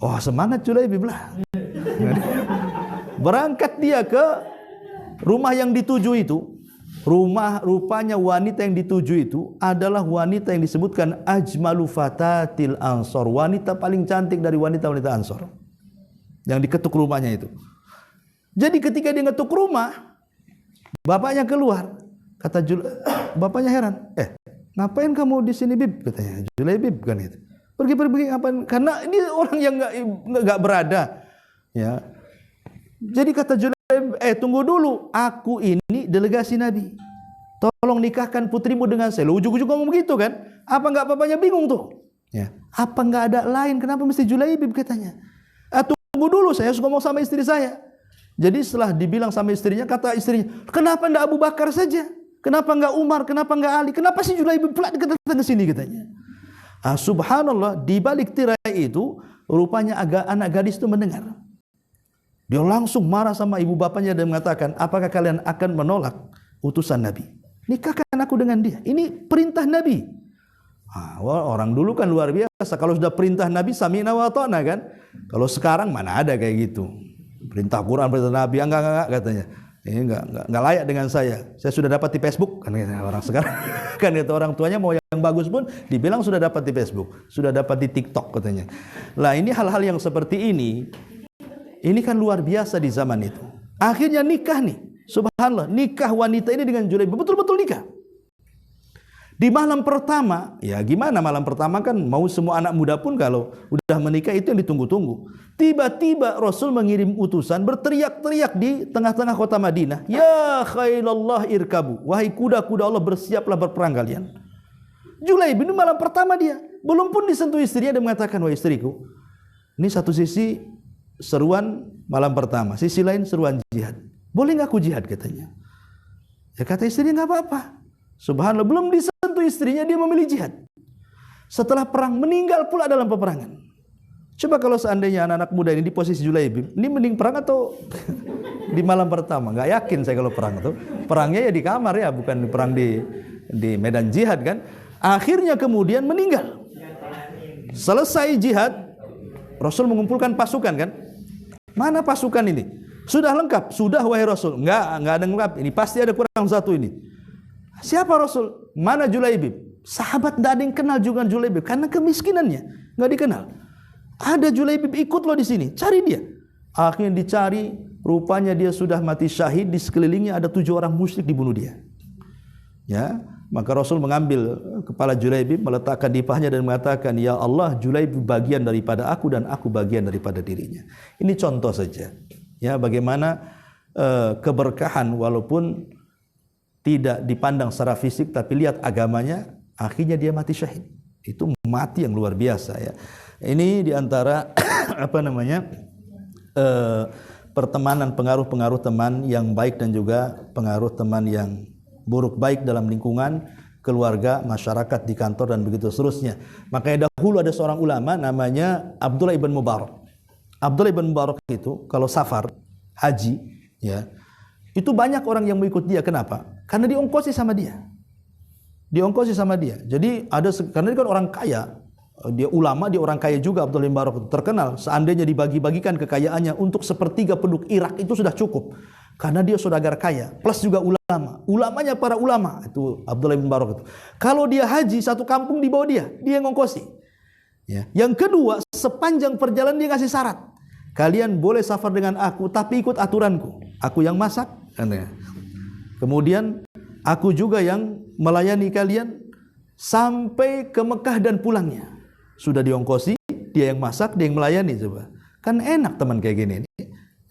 Oh, semangat Julaibib lah. Berangkat dia ke rumah yang dituju itu. Rupanya wanita yang dituju itu adalah wanita yang disebutkan ajmalu fatatil ansor, wanita paling cantik dari wanita-wanita Ansor. Yang diketuk rumahnya itu. Jadi ketika dia ngetuk rumah, bapaknya keluar. Kata bapaknya heran. Ngapain kamu di sini, Bib? Katanya. Julaibib kan itu. Pergi ngapain? Karena ini orang yang nggak berada. Ya. Jadi kata Julaibib, tunggu dulu. Aku ini delegasi Nabi. Tolong nikahkan putrimu dengan saya. Ujung-ujung ngomong begitu kan? Apa nggak bapaknya bingung tuh? Ya. Apa nggak ada lain? Kenapa mesti Julaibib katanya? Tunggu dulu, saya harus ngomong sama istri saya. Jadi setelah dibilang sama istrinya, kata istrinya, kenapa enggak Abu Bakar saja? Kenapa enggak Umar? Kenapa enggak Ali? Kenapa sih Julaibib pula datang ke sini, katanya. Subhanallah, di balik tirai itu rupanya anak gadis itu mendengar. Dia langsung marah sama ibu bapaknya dan mengatakan, apakah kalian akan menolak utusan Nabi? Nikahkan aku dengan dia. Ini perintah Nabi. Orang dulu kan luar biasa. Kalau sudah perintah Nabi, sami'na wa ata'na kan. Kalau sekarang mana ada kayak gitu. Perintah Quran, perintah Nabi, enggak katanya. Ini enggak layak dengan saya. Saya sudah dapat di Facebook kan orang sekarang. Kan itu orang tuanya mau yang bagus pun dibilang sudah dapat di Facebook, sudah dapat di TikTok katanya. Lah ini hal-hal yang seperti ini kan luar biasa di zaman itu. Akhirnya nikah nih. Subhanallah, nikah wanita ini dengan Julaibib, betul-betul nikah. Di malam pertama, ya gimana malam pertama kan mau semua anak muda pun kalau udah menikah itu yang ditunggu-tunggu. Tiba-tiba Rasul mengirim utusan berteriak-teriak di tengah-tengah kota Madinah. Ya khailallah irkabu. Wahai kuda-kuda Allah, bersiaplah berperang kalian. Julaib ini malam pertama dia. Belum pun disentuh istrinya, dia mengatakan, wahai istriku, ini satu sisi seruan malam pertama, sisi lain seruan jihad. Boleh nggak aku jihad katanya? Ya kata istrinya, nggak apa-apa. Subhanallah, belum disentuh istrinya dia memilih jihad. Setelah perang meninggal pula dalam peperangan. Coba kalau seandainya anak-anak muda ini di posisi Julaibib, ini mending perang atau di malam pertama? Nggak yakin saya kalau perang itu. Perangnya ya di kamar ya, bukan perang di medan jihad kan. Akhirnya kemudian meninggal. Selesai jihad, Rasul mengumpulkan pasukan kan. Mana pasukan ini? Sudah lengkap? Sudah wahai Rasul. Enggak ada yang lengkap. Ini pasti ada kurang satu ini. Siapa Rasul? Mana Julaibib? Sahabat tidak ada yang kenal juga Julaibib karena kemiskinannya, nggak dikenal. Ada Julaibib ikut loh di sini, cari dia. Akhirnya dicari, rupanya dia sudah mati syahid. Di sekelilingnya ada 7 orang musyrik dibunuh dia. Ya, maka Rasul mengambil kepala Julaibib, meletakkan di pahanya dan mengatakan, ya Allah, Julaibib bagian daripada aku dan aku bagian daripada dirinya. Ini contoh saja. Ya, bagaimana keberkahan walaupun tidak dipandang secara fisik, tapi lihat agamanya, akhirnya dia mati syahid. Itu mati yang luar biasa ya. Ini diantara pertemanan, pengaruh-pengaruh teman yang baik dan juga pengaruh teman yang buruk, baik dalam lingkungan, keluarga, masyarakat, di kantor dan begitu seterusnya. Makanya dahulu ada seorang ulama namanya Abdullah ibn Mubarak. Abdullah ibn Mubarak itu kalau safar, haji, ya, itu banyak orang yang mengikut dia. Kenapa? Karena diongkosi sama dia. Diongkosi sama dia. Jadi karena dia kan orang kaya, dia ulama, dia orang kaya juga. Abdullah bin Mubarak terkenal. Seandainya dibagi-bagikan kekayaannya untuk sepertiga penduduk Irak itu sudah cukup. Karena dia saudagar kaya, plus juga ulama. Ulamanya para ulama itu Abdullah bin Mubarak itu. Kalau dia haji, satu kampung di bawah dia yang ngongkosi. Ya. Yang kedua, sepanjang perjalanan dia kasih syarat. Kalian boleh safar dengan aku, tapi ikut aturanku. Aku yang masak. Kemudian aku juga yang melayani kalian sampai ke Mekah dan pulangnya. Sudah diongkosi, dia yang masak, dia yang melayani. Coba kan enak teman kayak gini.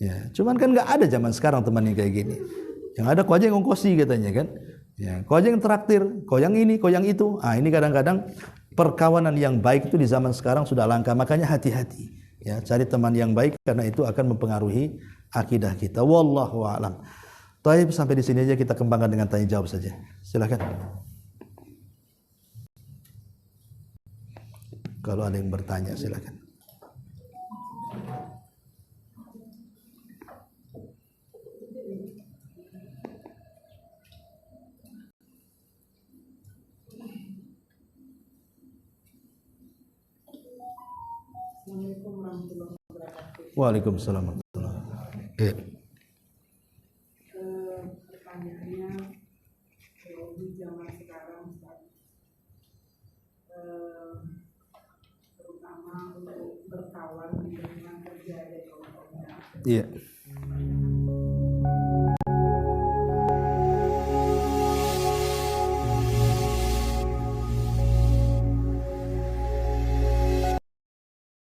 Ya, cuman kan nggak ada zaman sekarang teman yang kayak gini. Yang ada kau aja yang ongkosi katanya kan. Ya, kau aja yang traktir, kau yang ini, kau yang itu. Ini kadang-kadang perkawanan yang baik itu di zaman sekarang sudah langka. Makanya hati-hati. Ya, cari teman yang baik karena itu akan mempengaruhi akidah kita. Wallahu a'lam. Baik, sampai di sini aja kita kembangkan dengan tanya jawab saja. Silakan. Kalau ada yang bertanya silakan. Assalamualaikum warahmatullahi wabarakatuh. Waalaikumsalam warahmatullahi wabarakatuh. Pertanyaannya, kalau di zaman sekarang, terutama untuk berkawan di lingkungan kerja dan kelompoknya,